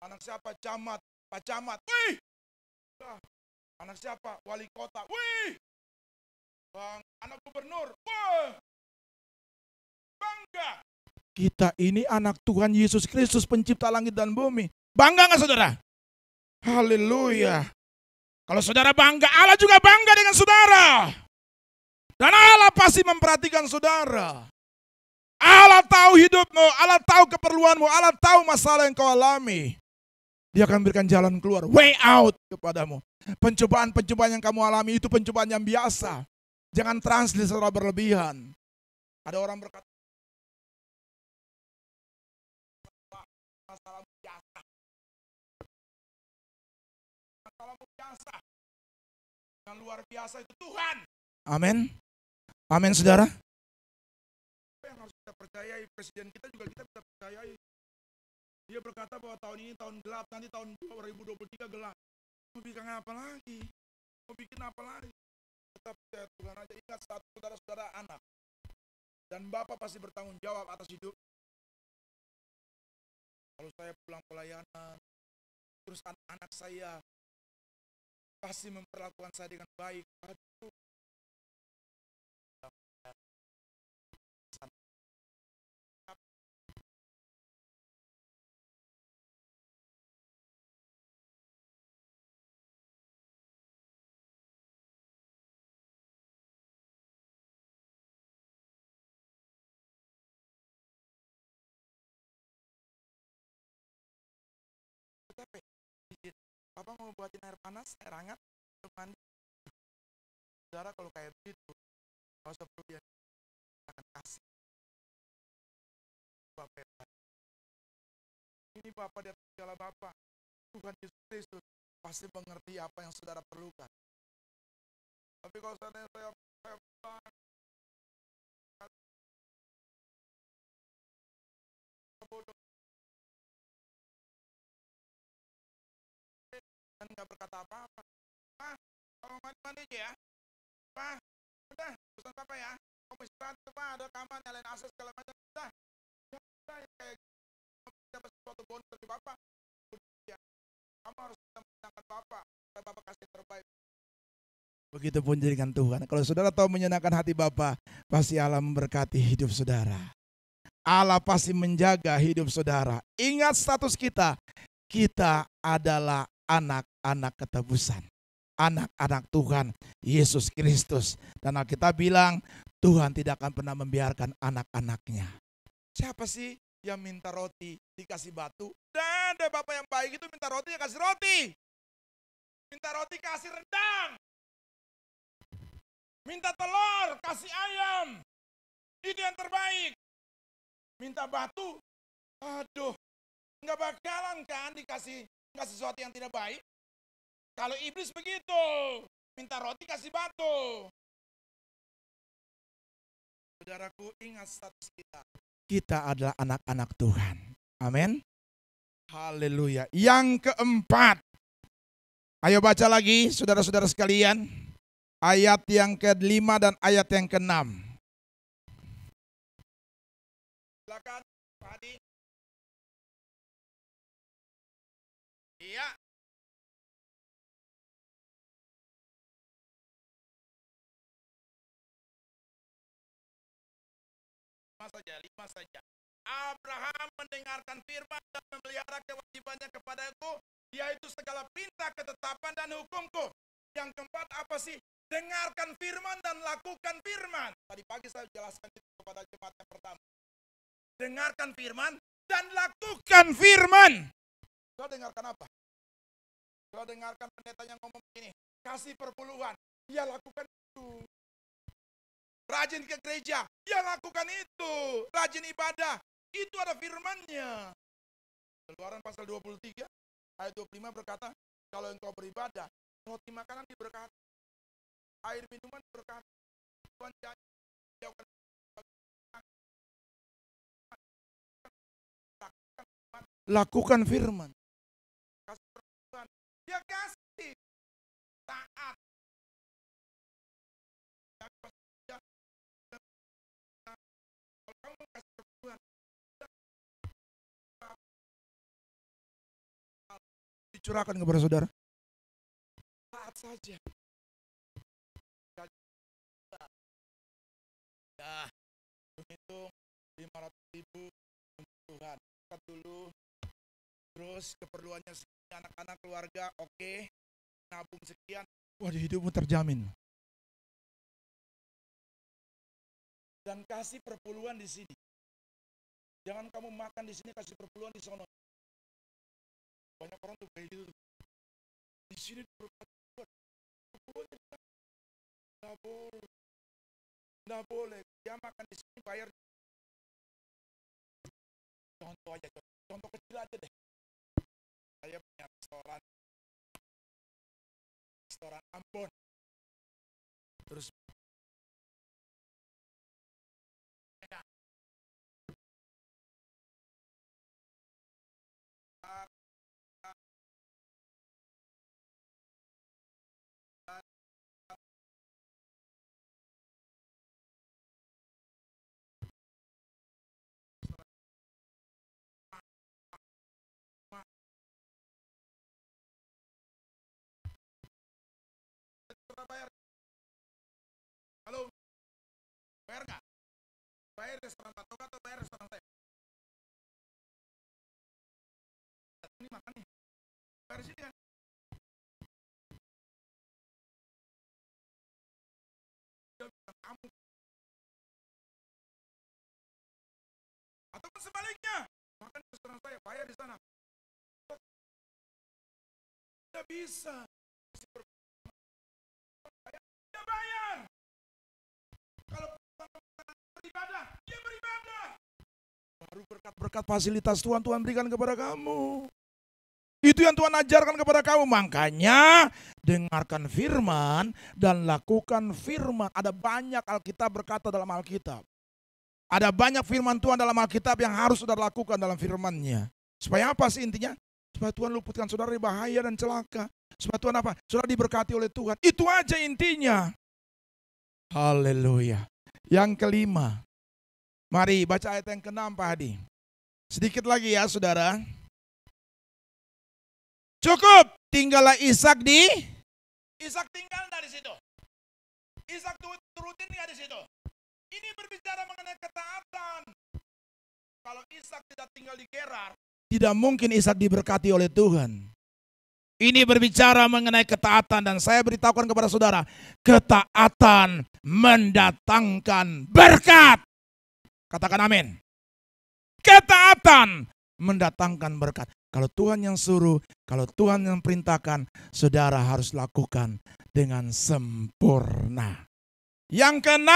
D: Anak siapa? Camat. Pak Camat. Wih. Anak siapa? Wali kota. Wih. Anak gubernur. Wih. Bangga. Kita ini anak Tuhan Yesus Kristus, pencipta langit dan bumi. Bangga nggak saudara? Haleluya. Kalau saudara bangga, Allah juga bangga dengan saudara. Dan Allah pasti memperhatikan saudara. Allah tahu hidupmu, Allah tahu keperluanmu, Allah tahu masalah yang kau alami. Dia akan berikan jalan keluar, way out kepadamu. Pencobaan-pencobaan yang kamu alami itu pencobaan yang biasa. Jangan translate secara berlebihan. Ada orang berkata, masalahmu biasa. Masalahmu biasa. Yang luar biasa itu Tuhan. Amin. Amin, saudara. Apa yang harus kita percayai? Presiden kita juga kita bisa percayai. Dia berkata bahwa tahun ini tahun gelap, nanti tahun 2023 gelap. Mau bikin apa lagi? Mau bikin apa lagi? Tetap percaya Tuhan aja. Ingat, satu saudara-saudara anak. Dan Bapak pasti bertanggung jawab atas hidup. Kalau saya pulang pelayanan, terus anak-anak saya Pasti memperlakukan saya dengan baik. Aduh. Tapi Papa mau buatin air panas, air hangat untuk mandi. Saudara, kalau kayak begitu, kalau perlu dia akan kasih. Bapak yang baik. Ini Bapak di atas segala Bapak, Tuhan Yesus Kristus pasti mengerti apa yang saudara perlukan. Tapi kalau saya bodoh dan nggak berkata apa-apa. Kalau mandi aja ya. Udah, pesan Papa ya. Kamu istirahat tuh ada kamar, nyalain AC segala macam. Udah, kayak dapat sesuatu bonus dari Bapak. Ya, kamu harus menyenangkan Bapak. Supaya Bapak kasih terbaik. Begitupun jadikan Tuhan. Kalau saudara tahu menyenangkan hati Bapa, pasti Allah memberkati hidup saudara. Allah pasti menjaga hidup saudara. Ingat status kita. Kita adalah anak-anak ketebusan. Anak-anak Tuhan Yesus Kristus. Dan Alkitab bilang Tuhan tidak akan pernah membiarkan anak-anaknya. Siapa sih yang minta roti dikasih batu? Dan ada Bapak yang baik itu minta roti ya kasih roti. Minta roti kasih rendang. Minta telur, kasih ayam. Itu yang terbaik. Minta batu, aduh, nggak bakalan kan dikasih sesuatu yang tidak baik. Kalau iblis begitu, minta roti kasih batu. Saudaraku, ingat status kita. Kita adalah anak-anak Tuhan. Amin. Haleluya. Yang keempat. Ayo baca lagi saudara-saudara sekalian. Ayat yang ke-5 dan ayat yang ke-6. Silakan, Pak Adi. Iya. Lima saja. Abraham mendengarkan firman dan memelihara kewajibannya kepadaku, yaitu segala perintah, ketetapan dan hukumku. Yang keempat apa sih? Dengarkan firman dan lakukan firman. Tadi pagi saya jelaskan itu kepada jemaat yang pertama. Dengarkan firman dan lakukan firman. Saudara dengarkan apa? Saudara dengarkan pendeta yang ngomong begini, kasih perpuluhan, ya lakukan itu. Rajin ke gereja, ya lakukan itu. Rajin ibadah, itu ada firmannya. Keluaran pasal 23 ayat 25 berkata, kalau engkau beribadah, roti makanan diberkati, air minuman diberkati. Tuhan janji, lakukan firman. Kasih perpuluhan, ya kasih. Taat. Kalau kamu kasih perpuluhan, dicurahkan kepada saudara. Taat saja. Ya, hitung 500.000 untuk Tuhan. Cut dulu. Terus keperluannya sekian, anak-anak keluarga, oke. Nabung sekian. Wah, di hidupmu terjamin. Dan kasih perpuluhan di sini. Jangan kamu makan di sini kasih perpuluhan di sana. Banyak orang tuh kayak gitu. Di sini perpuluhan. Nggak boleh. Dia makan di sini bayar. Contoh aja, contoh kecil aja deh. Saya punya restoran Ambon. Terus Saudara bayar? Halo? Bayar nggak? Bayar restoran Patoka atau bayar restoran saya? Ini makan nih. Bayar sini kan? Dia bilang kamu. Atau sebaliknya, makan di restoran saya, bayar di sana. Tidak bisa. Dia bayar. Kalau beribadah, dia beribadah. Baru berkat-berkat fasilitas Tuhan berikan kepada kamu. Itu yang Tuhan ajarkan kepada kamu. Makanya dengarkan firman dan lakukan firman. Ada banyak Alkitab berkata dalam Alkitab. Ada banyak firman Tuhan dalam Alkitab yang harus saudara lakukan dalam firman-Nya. Supaya apa sih intinya? Supaya Tuhan luputkan saudara dari bahaya dan celaka. Supaya Tuhan apa? Saudara diberkati oleh Tuhan. Itu aja intinya. Haleluya. Yang kelima. Mari baca ayat yang ke-6 Pak Hadi. Sedikit lagi ya saudara. Cukup. Tinggallah Ishak di. Ishak tinggal dari situ. Ishak turutin nggak di situ. Ini berbicara mengenai ketaatan. Kalau Ishak tidak tinggal di Gerar, tidak mungkin Ishak diberkati oleh Tuhan. Ini berbicara mengenai ketaatan dan saya beritahukan kepada saudara, ketaatan mendatangkan berkat. Katakan amin. Ketaatan mendatangkan berkat. Kalau Tuhan yang suruh, kalau Tuhan yang perintahkan, saudara harus lakukan dengan sempurna. Yang ke-6,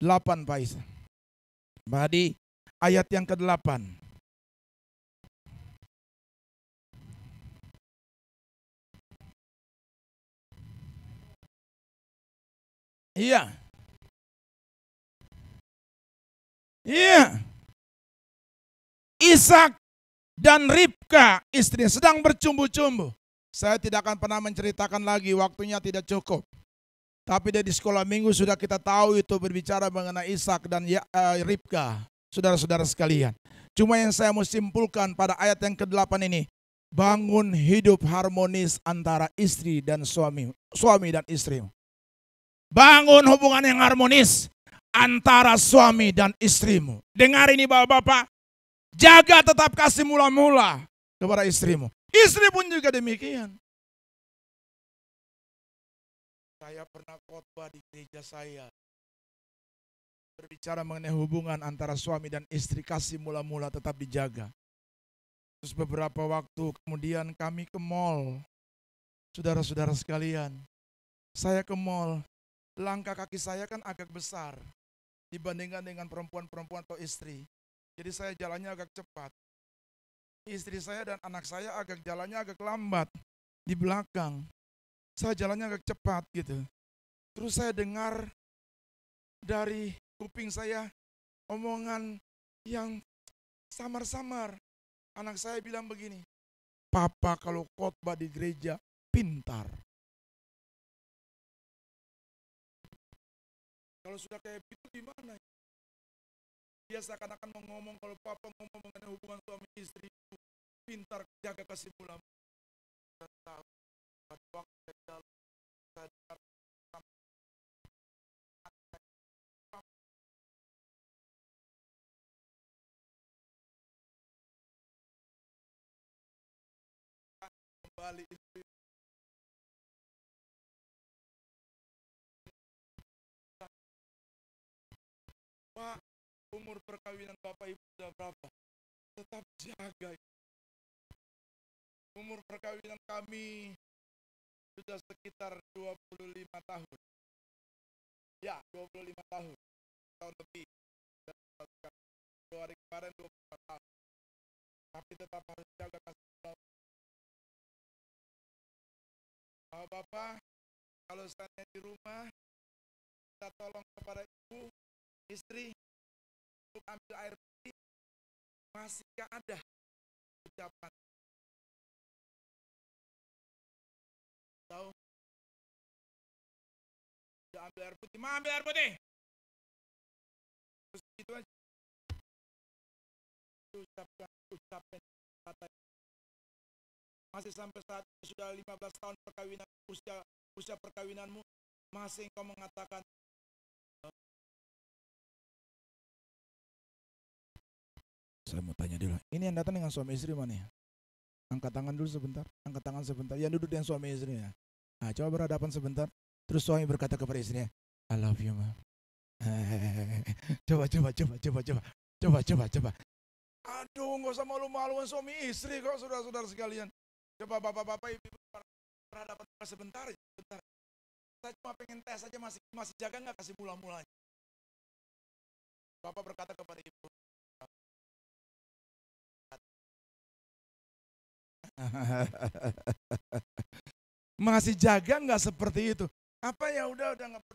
D: 8 Pak Isa. Badi ayat yang ke-8. Iya. Iya. Ishak dan Ribka istrinya sedang bercumbu-cumbu. Saya tidak akan pernah menceritakan lagi, waktunya tidak cukup. Tapi di sekolah minggu sudah kita tahu itu berbicara mengenai Ishak dan Ribka. Saudara-saudara sekalian. Cuma yang saya mau simpulkan pada ayat yang ke-8 ini. Bangun hidup harmonis antara istri dan suami dan istri. Bangun hubungan yang harmonis antara suami dan istrimu. Dengar ini bapak-bapak. Jaga tetap kasih mula-mula kepada istrimu. Istri pun juga demikian. Saya pernah khotbah di gereja saya. Berbicara mengenai hubungan antara suami dan istri, kasih mula-mula tetap dijaga. Terus beberapa waktu kemudian kami ke mall. Saudara-saudara sekalian, saya ke mall. Langkah kaki saya kan agak besar dibandingkan dengan perempuan-perempuan atau istri. Jadi saya jalannya agak cepat. Istri saya dan anak saya jalannya agak lambat di belakang. Saya jalannya agak cepat gitu. Terus saya dengar dari kuping saya omongan yang samar-samar. Anak saya bilang begini, Papa kalau khotbah di gereja pintar. Kalau sudah kayak gitu gimana? Biasa akan mau ngomong, kalau Papa ngomong mengenai hubungan suami istri itu pintar, jaga kasih mula. Saya tahu pada waktu saya dalam saya dengar kembali istri. Pak, umur perkawinan Bapak Ibu sudah berapa? Tetap jaga. Umur perkawinan kami sudah sekitar 25 tahun. Ya, 25 tahun. Tahun lebih. Februari kemarin 25 tahun. Tapi tetap harus jaga kasih sayang. Bapak, kalau saya di rumah, kita tolong kepada ibu, istri, untuk ambil air putih, masih gak ada ucapan. Tahu? Udah ambil air putih, ma ambil air putih. Terus gitu aja. Ucapkan kata. Masih sampai saat sudah 15 tahun perkawinan, usia usia perkawinanmu masih engkau mengatakan, saya mau tanya dulu, ini yang datang dengan suami istri mana ya? Angkat tangan dulu sebentar, angkat tangan sebentar. Yang duduk dengan suami istrinya. Nah, coba berhadapan sebentar. Terus suami berkata kepada istrinya, I love you, ma. Coba. Aduh, nggak usah malu-maluan suami istri kok, saudara-saudara sekalian. Coba bapak-bapak, ibu berhadapan sebentar. Saya cuma pengen tes aja, masih jaga nggak kasih mula-mulanya. Bapak berkata kepada ibu, masih jaga nggak seperti itu? Apa ya udah nggak.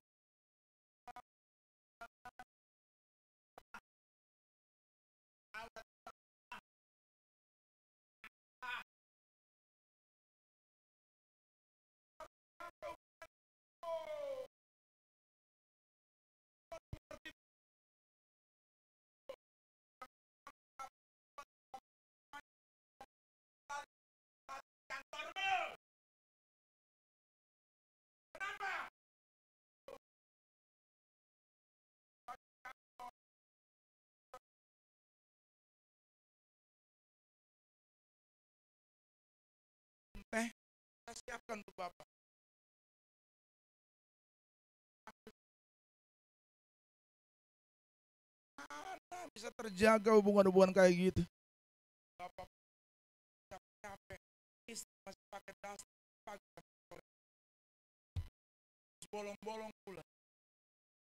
D: Kita siapkan untuk Bapak. Mana bisa terjaga hubungan-hubungan kayak gitu? Bapak capek, istri masih pakai dasar pagi sore, bolong-bolong pula.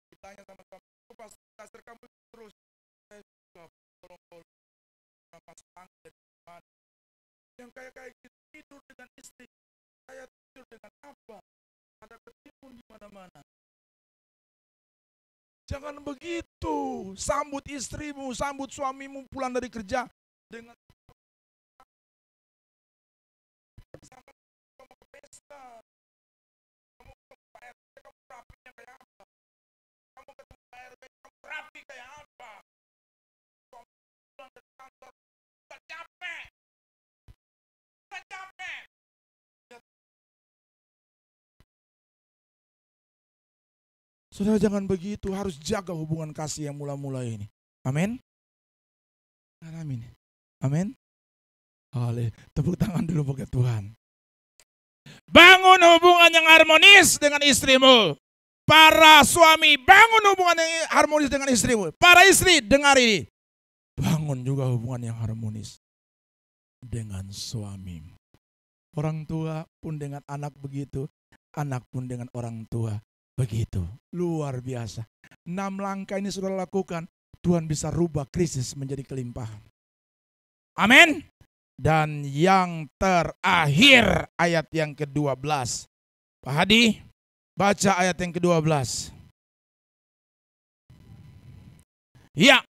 D: Ditanya sama kamu, pas dasar kamu terus, saya juga bolong-bolong. Sama sang dari mana? Yang kayak gitu tidur dengan istri, saya tidur dengan apa? Ada ketimbun di mana-mana. Jangan begitu. Sambut istrimu, sambut suamimu pulang dari kerja dengan sama kamu ke pesta. Kamu ke Pak RT, kamu rapinya kayak apa? Kamu ke Pak RW, kamu rapi kayak apa? Kamu pulang dari kantor, gak capek. Saudara jangan begitu, harus jaga hubungan kasih yang mula-mula ini. Amin. Amin. Amin. Oleh tepuk tangan dulu bagi Tuhan. Bangun hubungan yang harmonis dengan istrimu. Para suami, bangun hubungan yang harmonis dengan istrimu. Para istri, dengar ini. Bangun juga hubungan yang harmonis dengan suamimu. Orang tua pun dengan anak begitu, anak pun dengan orang tua begitu. Luar biasa. 6 langkah ini sudah lakukan, Tuhan bisa rubah krisis menjadi kelimpahan. Amin. Dan yang terakhir ayat yang ke-12. Pak Hadi, baca ayat yang ke-12. Ya.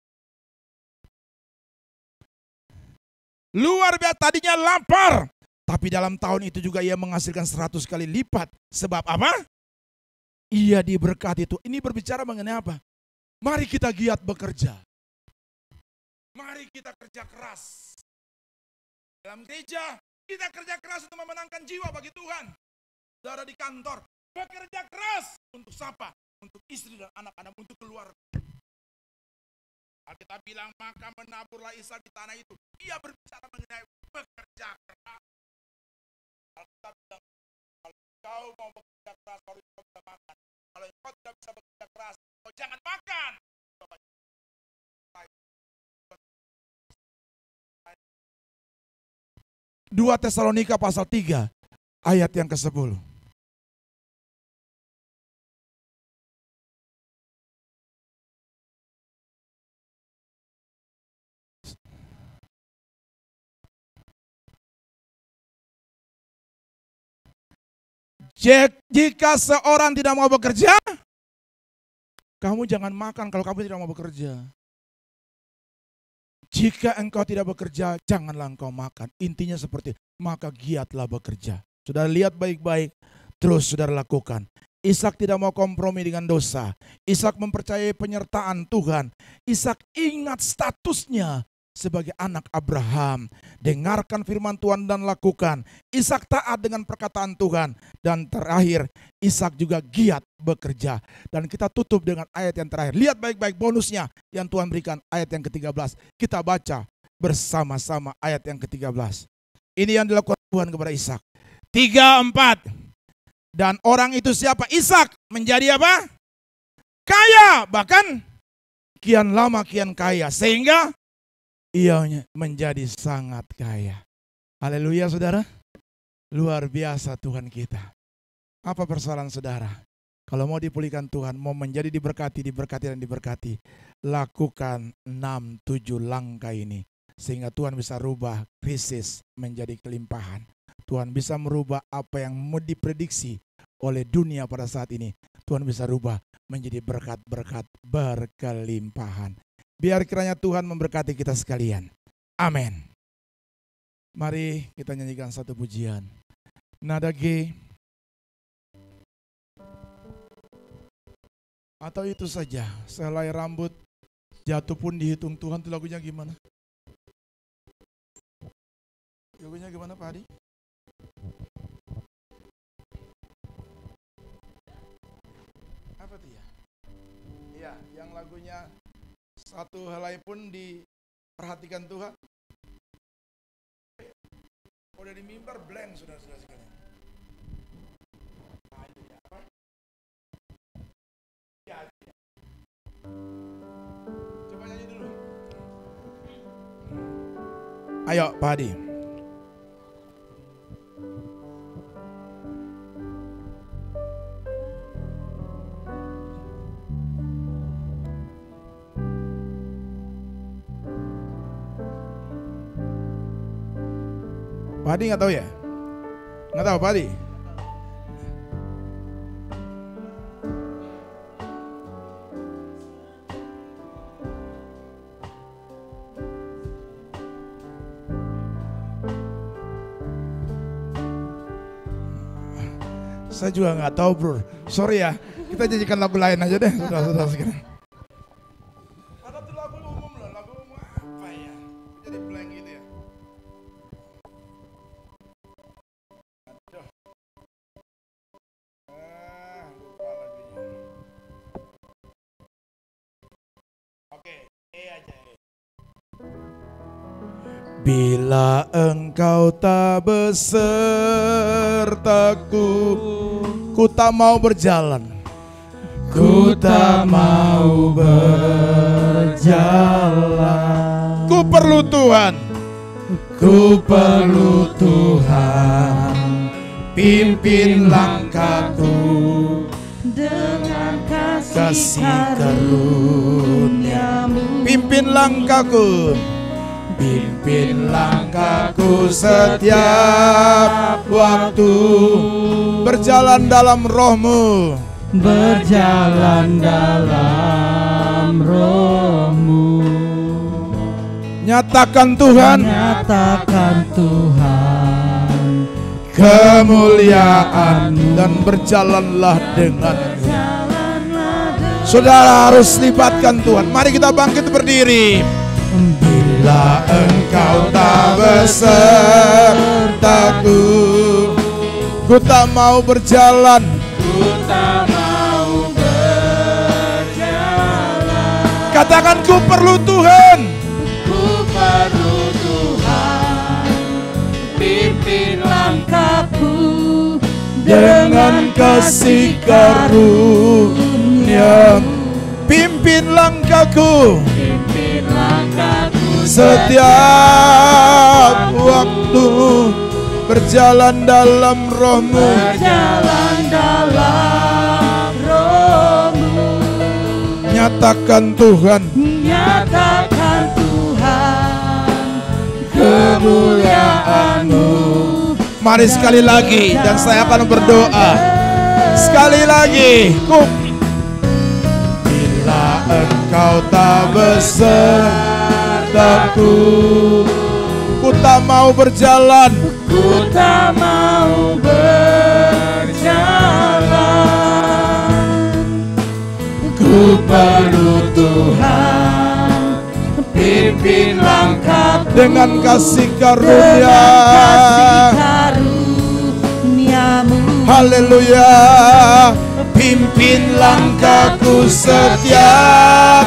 D: Luar biasa, tadinya lapar. Tapi dalam tahun itu juga ia menghasilkan 100 kali lipat. Sebab apa? Ia diberkati itu. Ini berbicara mengenai apa? Mari kita giat bekerja. Mari kita kerja keras. Dalam gereja, kita kerja keras untuk memenangkan jiwa bagi Tuhan. Saudara di kantor, bekerja keras untuk siapa? Untuk istri dan anak-anak, untuk keluarga. Alkitab bilang, maka menaburlah Ishak di tanah itu. Ia berbicara mengenai bekerja keras. Alkitab bilang, kalau kau mau bekerja keras, baru kau bisa makan. Kalau kau tidak bisa bekerja keras, kau jangan makan. 2 Tesalonika pasal 3 ayat yang ke-10. Jika seorang tidak mau bekerja, kamu jangan makan kalau kamu tidak mau bekerja. Jika engkau tidak bekerja, janganlah engkau makan. Intinya seperti, maka giatlah bekerja. Saudara lihat baik-baik, terus saudara lakukan. Ishak tidak mau kompromi dengan dosa. Ishak mempercayai penyertaan Tuhan. Ishak ingat statusnya sebagai anak Abraham. Dengarkan firman Tuhan dan lakukan. Ishak taat dengan perkataan Tuhan. Dan terakhir, Ishak juga giat bekerja. Dan kita tutup dengan ayat yang terakhir. Lihat baik-baik bonusnya yang Tuhan berikan, ayat yang ke-13. Kita baca bersama-sama ayat yang ke-13. Ini yang dilakukan Tuhan kepada Ishak. 3-4. Dan orang itu siapa? Ishak menjadi apa? Kaya, bahkan kian lama kian kaya, sehingga ia menjadi sangat kaya. Haleluya saudara. Luar biasa Tuhan kita. Apa persoalan saudara? Kalau mau dipulihkan Tuhan, mau menjadi diberkati dan diberkati, lakukan 6-7 langkah ini. Sehingga Tuhan bisa rubah krisis menjadi kelimpahan. Tuhan bisa merubah apa yang mau diprediksi oleh dunia pada saat ini. Tuhan bisa rubah menjadi berkat-berkat berkelimpahan. Biar kiranya Tuhan memberkati kita sekalian. Amin. Mari kita nyanyikan satu pujian. Nada G. Atau itu saja, sehelai rambut jatuh pun dihitung Tuhan. Itu lagunya gimana? Lagunya gimana Pak Adi? Apa tuh ya? Iya, yang lagunya satu helai pun diperhatikan Tuhan. Udah di mimbar blank saudara-saudara sekalian. Nah, itu ya apa? Ya, ya. Coba nyanyi dulu. Ayo Pak Adi. Pak Adi nggak tahu ya? Nggak tahu Pak Adi? Saya juga nggak tahu bro. Sorry ya. Kita jadikan lagu lain aja deh. Saudara-saudara sekalian. Ada tuh lagu umum loh. Lagu umum apa ya? Jadi blank gitu ya. Lupa lagunya. Oke, aja. Bila engkau tak besertaku, ku tak mau berjalan. Ku tak mau berjalan. Ku perlu Tuhan. Ku perlu Tuhan. Pimpin langkahku dengan kasih karunia-Mu. Pimpin langkahku. Pimpin langkahku setiap waktu. Berjalan dalam Roh-Mu. Berjalan dalam Roh-Mu. Nyatakan Tuhan. Nyatakan Tuhan kemuliaan-Mu. Dan berjalanlah dengan-Mu. Saudara harus libatkan Tuhan. Mari kita bangkit berdiri. Bila engkau tak besertaku, ku tak mau berjalan. Ku tak mau berjalan. Katakan ku perlu Tuhan. Ku perlu Tuhan. Pimpin langkahku dengan kasih karunia-Mu. Pimpin langkahku. Pimpin langkahku setiap waktu. Berjalan dalam Roh-Mu. Berjalan dalam Roh-Mu. Nyatakan Tuhan. Nyatakan Tuhan kemuliaan-Mu. Mari sekali lagi dan saya akan berdoa. Sekali lagi. Bila engkau tak besertaku, ku tak mau berjalan. Ku tak mau berjalan. Ku perlu Tuhan.
C: pimpin langkahku
D: dengan kasih karunia. Haleluya. Pimpin langkahku setiap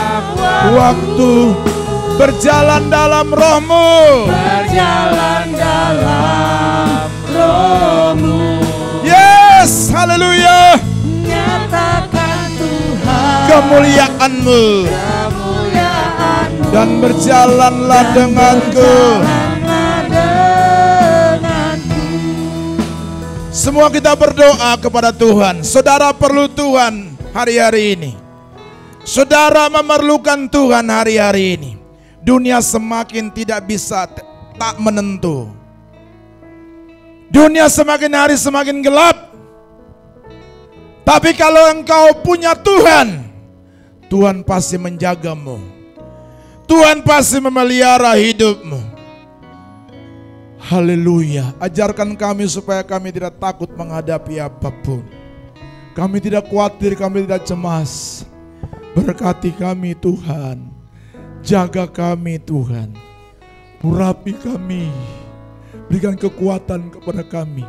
D: waktu, berjalan dalam rohmu,
C: berjalan dalam rohmu.
D: Yes, haleluya.
C: Nyatakan Tuhan
D: Kemuliaanmu, dan berjalanlah denganku. Semua kita berdoa kepada Tuhan. Saudara perlu Tuhan hari-hari ini. Saudara memerlukan Tuhan hari-hari ini. Dunia semakin tidak bisa, tak menentu. Dunia semakin hari semakin gelap. Tapi kalau engkau punya Tuhan, Tuhan pasti menjagamu. Tuhan pasti memelihara hidupmu. Haleluya. Ajarkan kami supaya kami tidak takut menghadapi apapun. Kami tidak khawatir, kami tidak cemas. Berkati kami Tuhan. Jaga kami Tuhan. Urapi kami. Berikan kekuatan kepada kami.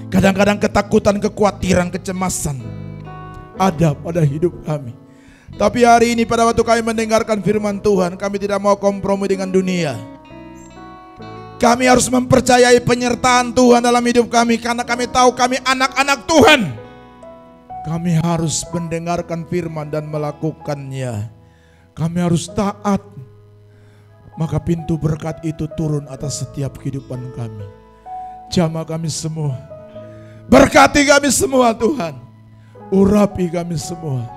D: Kadang-kadang ketakutan, kekhawatiran, kecemasan ada pada hidup kami. Tapi hari ini pada waktu kami mendengarkan firman Tuhan, kami tidak mau kompromi dengan dunia. Kami harus mempercayai penyertaan Tuhan dalam hidup kami, karena kami tahu kami anak-anak Tuhan. Kami harus mendengarkan firman dan melakukannya. Kami harus taat. Maka pintu berkat itu turun atas setiap kehidupan kami. Jamah kami semua. Berkati kami semua Tuhan. Urapi kami semua.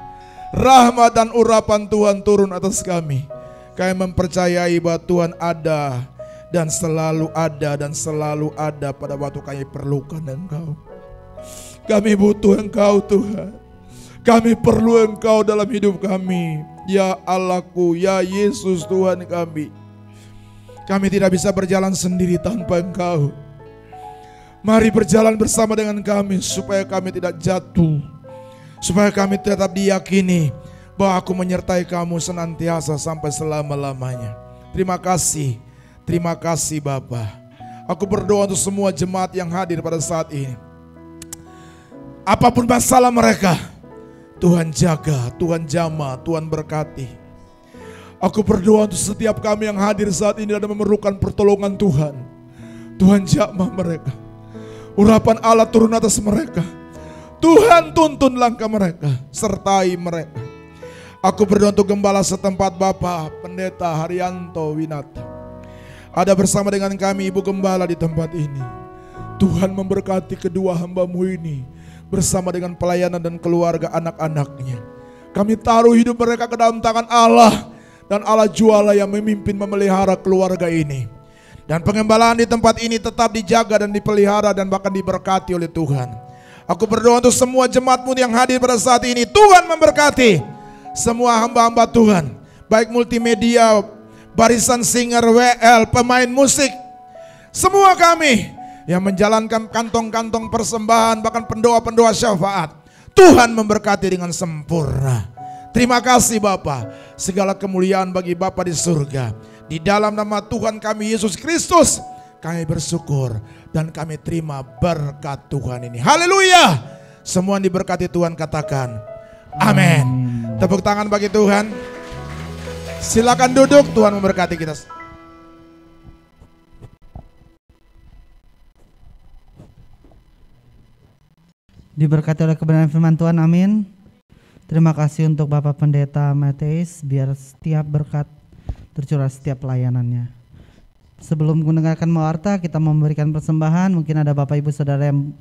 D: Rahmat dan urapan Tuhan turun atas kami. Kami mempercayai bahwa Tuhan ada dan selalu ada dan selalu ada pada waktu kami perlukan Engkau. Kami butuh Engkau Tuhan. Kami perlu Engkau dalam hidup kami. Ya Allahku, ya Yesus Tuhan kami. Kami tidak bisa berjalan sendiri tanpa Engkau. Mari berjalan bersama dengan kami supaya kami tidak jatuh. Supaya kami tetap diyakini bahwa aku menyertai kamu senantiasa sampai selama-lamanya. Terima kasih. Terima kasih Bapa. Aku berdoa untuk semua jemaat yang hadir pada saat ini. Apapun masalah mereka, Tuhan jaga, Tuhan jamah, Tuhan berkati. Aku berdoa untuk setiap kami yang hadir saat ini dan memerlukan pertolongan Tuhan. Tuhan jamah mereka. Urapan Allah turun atas mereka. Tuhan tuntun langkah mereka, sertai mereka. Aku berdoa untuk gembala setempat Bapak Pendeta Haryanto Winata. Ada bersama dengan kami Ibu Gembala di tempat ini. Tuhan memberkati kedua hamba-Mu ini bersama dengan pelayanan dan keluarga anak-anaknya. Kami taruh hidup mereka ke dalam tangan Allah, dan Allah jualah yang memimpin memelihara keluarga ini. Dan pengembalaan di tempat ini tetap dijaga dan dipelihara dan bahkan diberkati oleh Tuhan. Aku berdoa untuk semua jemaat-Mu yang hadir pada saat ini. Tuhan memberkati semua hamba-hamba Tuhan, baik multimedia, barisan singer, WL, pemain musik, semua kami yang menjalankan kantong-kantong persembahan, bahkan pendoa-pendoa syafaat. Tuhan memberkati dengan sempurna. Terima kasih Bapa. Segala kemuliaan bagi Bapa di surga. Di dalam nama Tuhan kami Yesus Kristus, kami bersyukur dan kami terima berkat Tuhan ini. Haleluya. Semua yang diberkati Tuhan katakan amin. Tepuk tangan bagi Tuhan. Silakan duduk, Tuhan memberkati kita.
A: Diberkati oleh kebenaran firman Tuhan, amin. Terima kasih untuk Bapak Pendeta Mateus, biar setiap berkat tercurah setiap pelayanannya. Sebelum mendengarkan mewarta, kita memberikan persembahan. Mungkin ada Bapak Ibu Saudara yang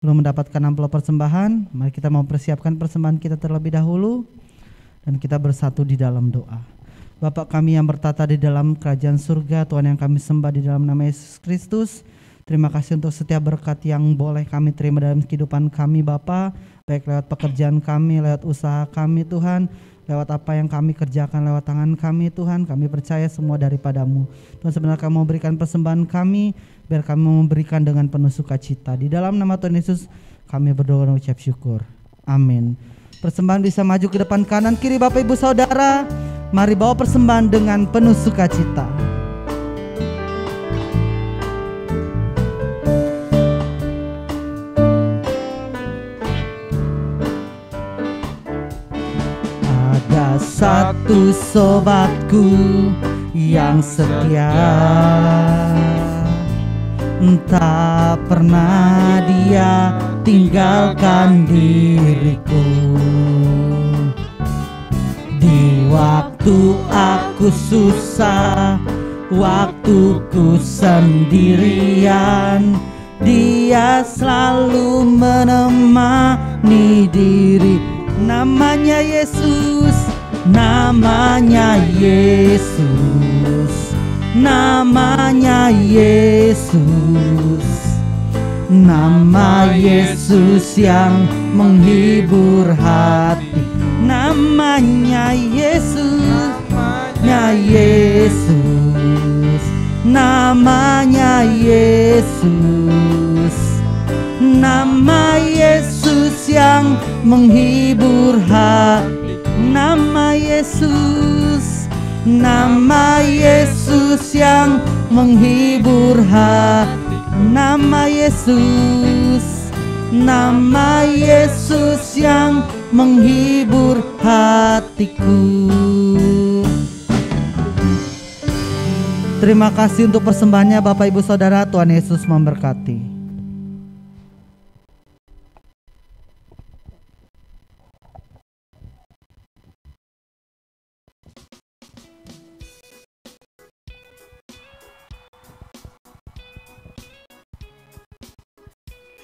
A: belum mendapatkan amplop persembahan. Mari kita mempersiapkan persembahan kita terlebih dahulu, dan kita bersatu di dalam doa. Bapak kami yang bertata di dalam kerajaan surga, Tuhan yang kami sembah di dalam nama Yesus Kristus, terima kasih untuk setiap berkat yang boleh kami terima dalam kehidupan kami Bapa, baik lewat pekerjaan kami, lewat usaha kami Tuhan, lewat apa yang kami kerjakan, lewat tangan kami Tuhan, kami percaya semua daripada-Mu. Tuhan sebenarnya kami memberikan persembahan kami, biar kami memberikan dengan penuh sukacita. Di dalam nama Tuhan Yesus kami berdoa dan ucap syukur. Amin. Persembahan bisa maju ke depan kanan kiri Bapak Ibu Saudara. Mari bawa persembahan dengan penuh sukacita. Ada satu sobatku yang setia, tak pernah dia tinggalkan diriku. Di waktu aku susah, waktuku sendirian, dia selalu menemani diri. Namanya Yesus, namanya Yesus, namanya Yesus. Nama Yesus yang menghibur hati. Namanya Yesus, namanya Yesus, namanya Yesus. Nama Yesus yang menghibur hati. Nama Yesus, nama Yesus yang menghibur hati. Nama Yesus, nama Yesus yang menghibur hatiku. Terima kasih untuk persembahannya Bapak Ibu Saudara. Tuhan Yesus memberkati.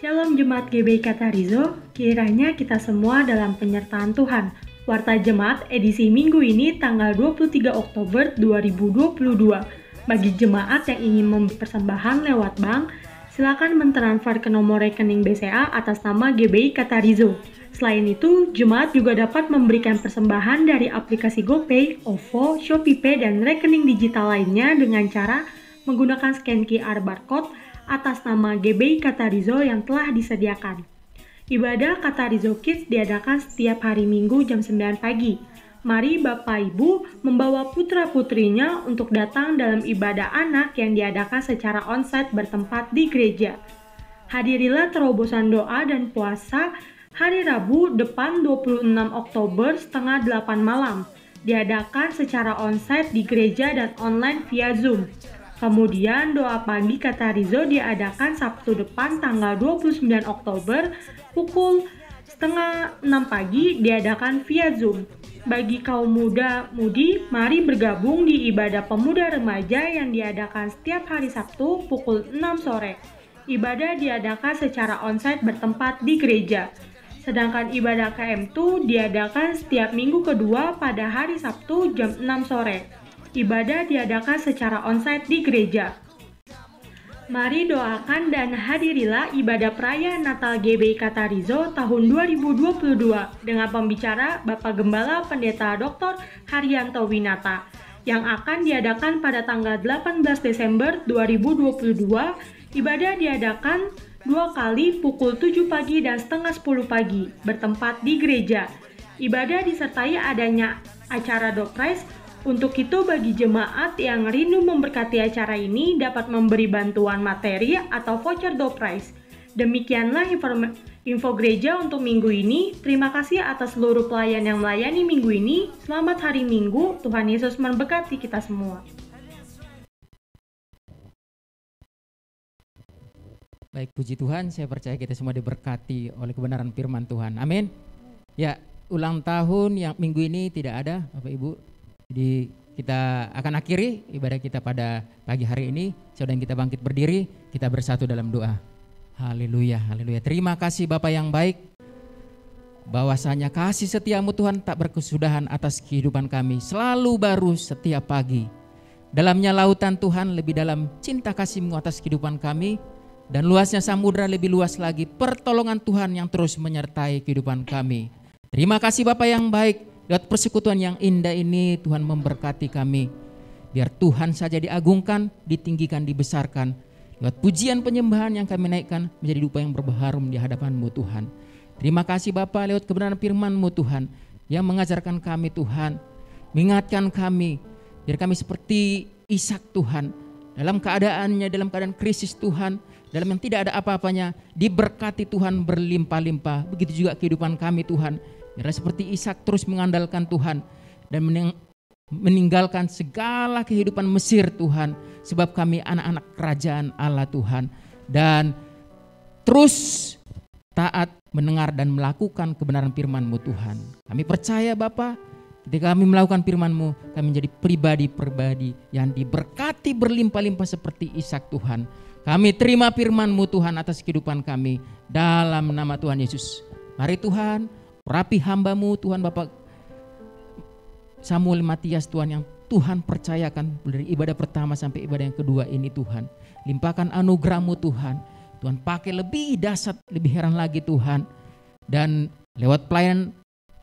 E: Shalom Jemaat GBI Katarizo, kiranya kita semua dalam penyertaan Tuhan. Warta Jemaat edisi minggu ini tanggal 23 Oktober 2022. Bagi jemaat yang ingin memberi persembahan lewat bank, silakan mentransfer ke nomor rekening BCA atas nama GBI Katarizo. Selain itu, jemaat juga dapat memberikan persembahan dari aplikasi GoPay, OVO, ShopeePay, dan rekening digital lainnya dengan cara menggunakan scan QR barcode atas nama GBI Katarizo yang telah disediakan. Ibadah Katarizo Kids diadakan setiap hari Minggu jam 9 pagi. Mari Bapak Ibu membawa putra-putrinya untuk datang dalam ibadah anak yang diadakan secara onsite bertempat di gereja. Hadirilah terobosan doa dan puasa hari Rabu depan 26 Oktober setengah 8 malam. Diadakan secara onsite di gereja dan online via Zoom. Kemudian doa pagi Katarizo diadakan Sabtu depan tanggal 29 Oktober pukul setengah 6 pagi diadakan via Zoom. Bagi kaum muda-mudi, mari bergabung di ibadah pemuda remaja yang diadakan setiap hari Sabtu pukul 6 sore. Ibadah diadakan secara onsite bertempat di gereja. Sedangkan ibadah KM2 diadakan setiap minggu kedua pada hari Sabtu jam 6 sore. Ibadah diadakan secara onsite di gereja. Mari doakan dan hadirilah ibadah perayaan Natal GBI Katarizo tahun 2022 dengan pembicara Bapak Gembala Pendeta Dr. Haryanto Winata yang akan diadakan pada tanggal 18 Desember 2022. Ibadah diadakan 2 kali pukul 7 pagi dan setengah 10 pagi bertempat di gereja. Ibadah disertai adanya acara door prize. Untuk itu bagi jemaat yang rindu memberkati acara ini dapat memberi bantuan materi atau voucher door prize. Demikianlah info gereja untuk minggu ini. Terima kasih atas seluruh pelayan yang melayani minggu ini. Selamat hari Minggu, Tuhan Yesus memberkati kita semua.
F: Baik, puji Tuhan, saya percaya kita semua diberkati oleh kebenaran firman Tuhan. Amin. Ya, ulang tahun yang minggu ini tidak ada, Bapak Ibu. Jadi kita akan akhiri ibadah kita pada pagi hari ini. Saudara kita bangkit berdiri, kita bersatu dalam doa. Haleluya, haleluya. Terima kasih Bapa yang baik, bahwasanya kasih setiamu Tuhan tak berkesudahan atas kehidupan kami, selalu baru setiap pagi. Dalamnya lautan Tuhan lebih dalam cinta kasih-Mu atas kehidupan kami, dan luasnya samudra lebih luas lagi pertolongan Tuhan yang terus menyertai kehidupan kami. Terima kasih Bapa yang baik. Lewat persekutuan yang indah ini Tuhan memberkati kami. Biar Tuhan saja diagungkan, ditinggikan, dibesarkan. Lewat pujian penyembahan yang kami naikkan menjadi dupa yang berbaharum di hadapan-Mu Tuhan. Terima kasih Bapa lewat kebenaran firman-Mu Tuhan, yang mengajarkan kami Tuhan, mengingatkan kami, biar kami seperti Ishak Tuhan, dalam keadaannya, dalam keadaan krisis Tuhan, dalam yang tidak ada apa-apanya, diberkati Tuhan berlimpah-limpah. Begitu juga kehidupan kami Tuhan, biar seperti Ishak terus mengandalkan Tuhan dan meninggalkan segala kehidupan Mesir Tuhan, sebab kami anak-anak kerajaan Allah Tuhan, dan terus taat mendengar dan melakukan kebenaran firman-Mu Tuhan. Kami percaya Bapa, ketika kami melakukan firman-Mu, kami menjadi pribadi-pribadi yang diberkati berlimpah-limpah seperti Ishak Tuhan. Kami terima firman-Mu Tuhan atas kehidupan kami, dalam nama Tuhan Yesus. Mari Tuhan, urapi hamba-Mu Tuhan Bapak Samuel Matias Tuhan, yang Tuhan percayakan dari ibadah pertama sampai ibadah yang kedua ini Tuhan. Limpahkan anugerah-Mu Tuhan. Tuhan pakai lebih dahsyat, lebih heran lagi Tuhan. Dan lewat pelayanan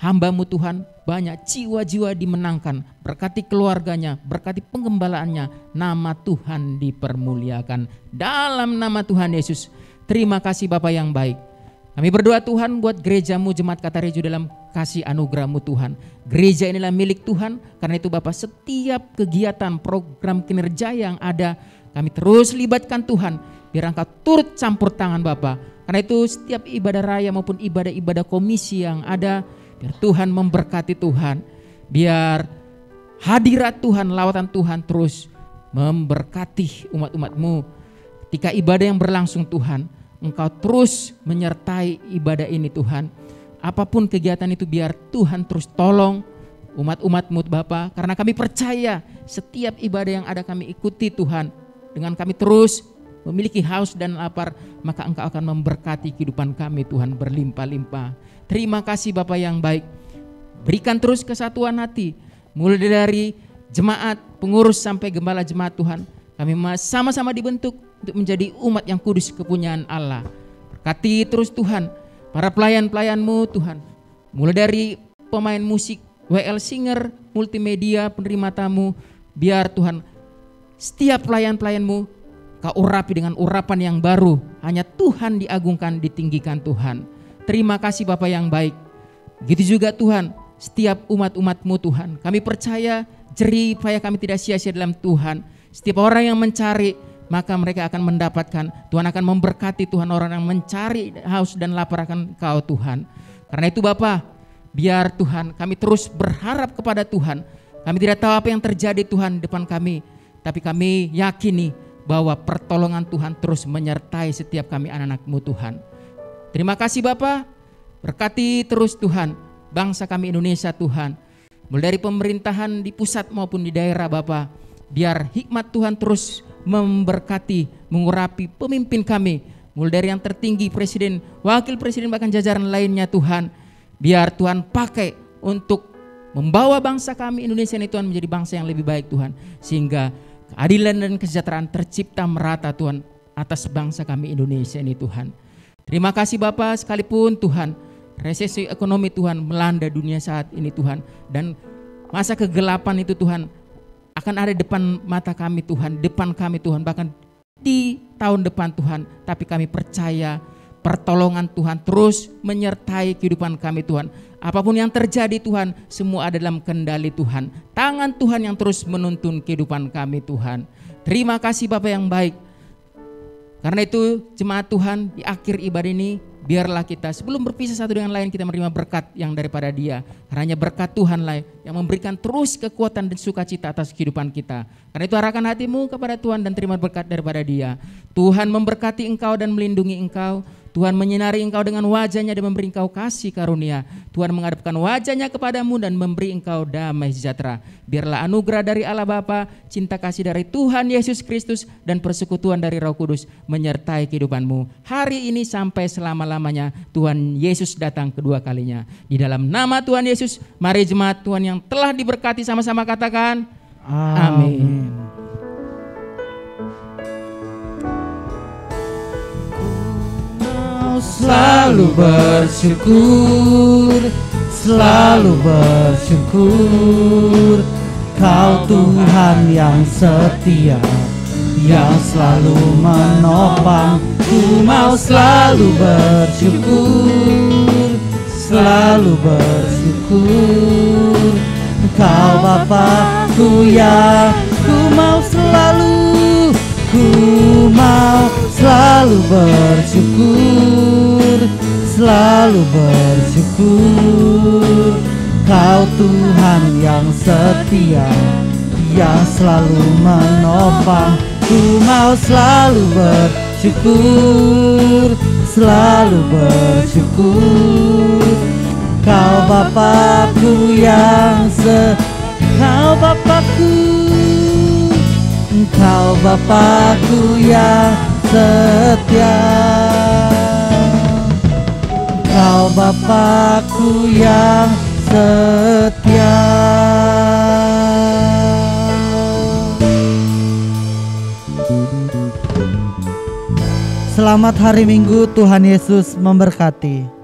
F: hamba-Mu Tuhan, banyak jiwa-jiwa dimenangkan. Berkati keluarganya, berkati penggembalaannya. Nama Tuhan dipermuliakan. Dalam nama Tuhan Yesus. Terima kasih Bapa yang baik. Kami berdoa Tuhan buat gereja-Mu Jemaat Katarejo dalam kasih anugerah-Mu Tuhan. Gereja inilah milik Tuhan. Karena itu Bapa, setiap kegiatan program kinerja yang ada, kami terus libatkan Tuhan. Biar Engkau turut campur tangan Bapa. Karena itu setiap ibadah raya maupun ibadah-ibadah komisi yang ada, biar Tuhan memberkati Tuhan. Biar hadirat Tuhan, lawatan Tuhan terus memberkati umat-umat-Mu. Ketika ibadah yang berlangsung Tuhan, Engkau terus menyertai ibadah ini Tuhan. Apapun kegiatan itu biar Tuhan terus tolong umat-umat-Mu Bapa. Karena kami percaya setiap ibadah yang ada kami ikuti Tuhan. Dengan kami terus memiliki haus dan lapar, maka Engkau akan memberkati kehidupan kami Tuhan berlimpah-limpah. Terima kasih Bapa yang baik. Berikan terus kesatuan hati, mulai dari jemaat, pengurus sampai gembala jemaat Tuhan. Kami sama-sama dibentuk untuk menjadi umat yang kudus kepunyaan Allah. Berkati terus Tuhan para pelayan-pelayan-Mu Tuhan. Mulai dari pemain musik, WL Singer, multimedia, penerima tamu. Biar Tuhan setiap pelayan-pelayan-Mu Kau urapi dengan urapan yang baru. Hanya Tuhan diagungkan, ditinggikan Tuhan. Terima kasih Bapa yang baik. Begitu juga Tuhan, setiap umat-umat-Mu Tuhan. Kami percaya jerih supaya kami tidak sia-sia dalam Tuhan. Setiap orang yang mencari, maka mereka akan mendapatkan. Tuhan akan memberkati Tuhan orang yang mencari haus dan lapar akan Kau Tuhan. Karena itu Bapa, biar Tuhan kami terus berharap kepada Tuhan. Kami tidak tahu apa yang terjadi Tuhan di depan kami. Tapi kami yakini bahwa pertolongan Tuhan terus menyertai setiap kami anak-anak-Mu Tuhan. Terima kasih Bapa, berkati terus Tuhan bangsa kami Indonesia Tuhan. Mulai dari pemerintahan di pusat maupun di daerah Bapa, biar hikmat Tuhan terus memberkati, mengurapi pemimpin kami. Mulai dari yang tertinggi presiden, wakil presiden bahkan jajaran lainnya Tuhan. Biar Tuhan pakai untuk membawa bangsa kami Indonesia ini Tuhan menjadi bangsa yang lebih baik Tuhan. Sehingga keadilan dan kesejahteraan tercipta merata Tuhan atas bangsa kami Indonesia ini Tuhan. Terima kasih Bapa, sekalipun Tuhan resesi ekonomi Tuhan melanda dunia saat ini Tuhan. Dan masa kegelapan itu Tuhan akan ada depan mata kami Tuhan, depan kami Tuhan, bahkan di tahun depan Tuhan. Tapi kami percaya pertolongan Tuhan terus menyertai kehidupan kami Tuhan. Apapun yang terjadi Tuhan, semua ada dalam kendali Tuhan. Tangan Tuhan yang terus menuntun kehidupan kami Tuhan. Terima kasih Bapa yang baik. Karena itu jemaat Tuhan di akhir ibadah ini, biarlah kita sebelum berpisah satu dengan lain kita menerima berkat yang daripada Dia. Karena hanya berkat Tuhanlah yang memberikan terus kekuatan dan sukacita atas kehidupan kita. Karena itu arahkan hatimu kepada Tuhan dan terima berkat daripada Dia. Tuhan memberkati engkau dan melindungi engkau. Tuhan menyinari engkau dengan wajah-Nya dan memberi engkau kasih karunia. Tuhan menghadapkan wajah-Nya kepadamu dan memberi engkau damai sejahtera. Biarlah anugerah dari Allah Bapa, cinta kasih dari Tuhan Yesus Kristus, dan persekutuan dari Roh Kudus menyertai kehidupanmu hari ini sampai selama-lamanya. Tuhan Yesus datang kedua kalinya. Di dalam nama Tuhan Yesus, mari jemaat Tuhan yang telah diberkati sama-sama katakan amin.
C: Selalu bersyukur, selalu bersyukur. Kau Tuhan yang setia, yang selalu menopang. Ku mau selalu bersyukur, selalu bersyukur. Engkau Bapa-Ku yang ku mau selalu bersyukur, selalu bersyukur. Kau Tuhan yang setia, yang selalu menopang. Ku mau selalu bersyukur, selalu bersyukur. Kau Bapa-Ku yang Kau Bapa-Ku, Engkau Bapa-Ku yang setia. Engkau Bapa-Ku yang setia. Selamat hari Minggu, Tuhan Yesus memberkati.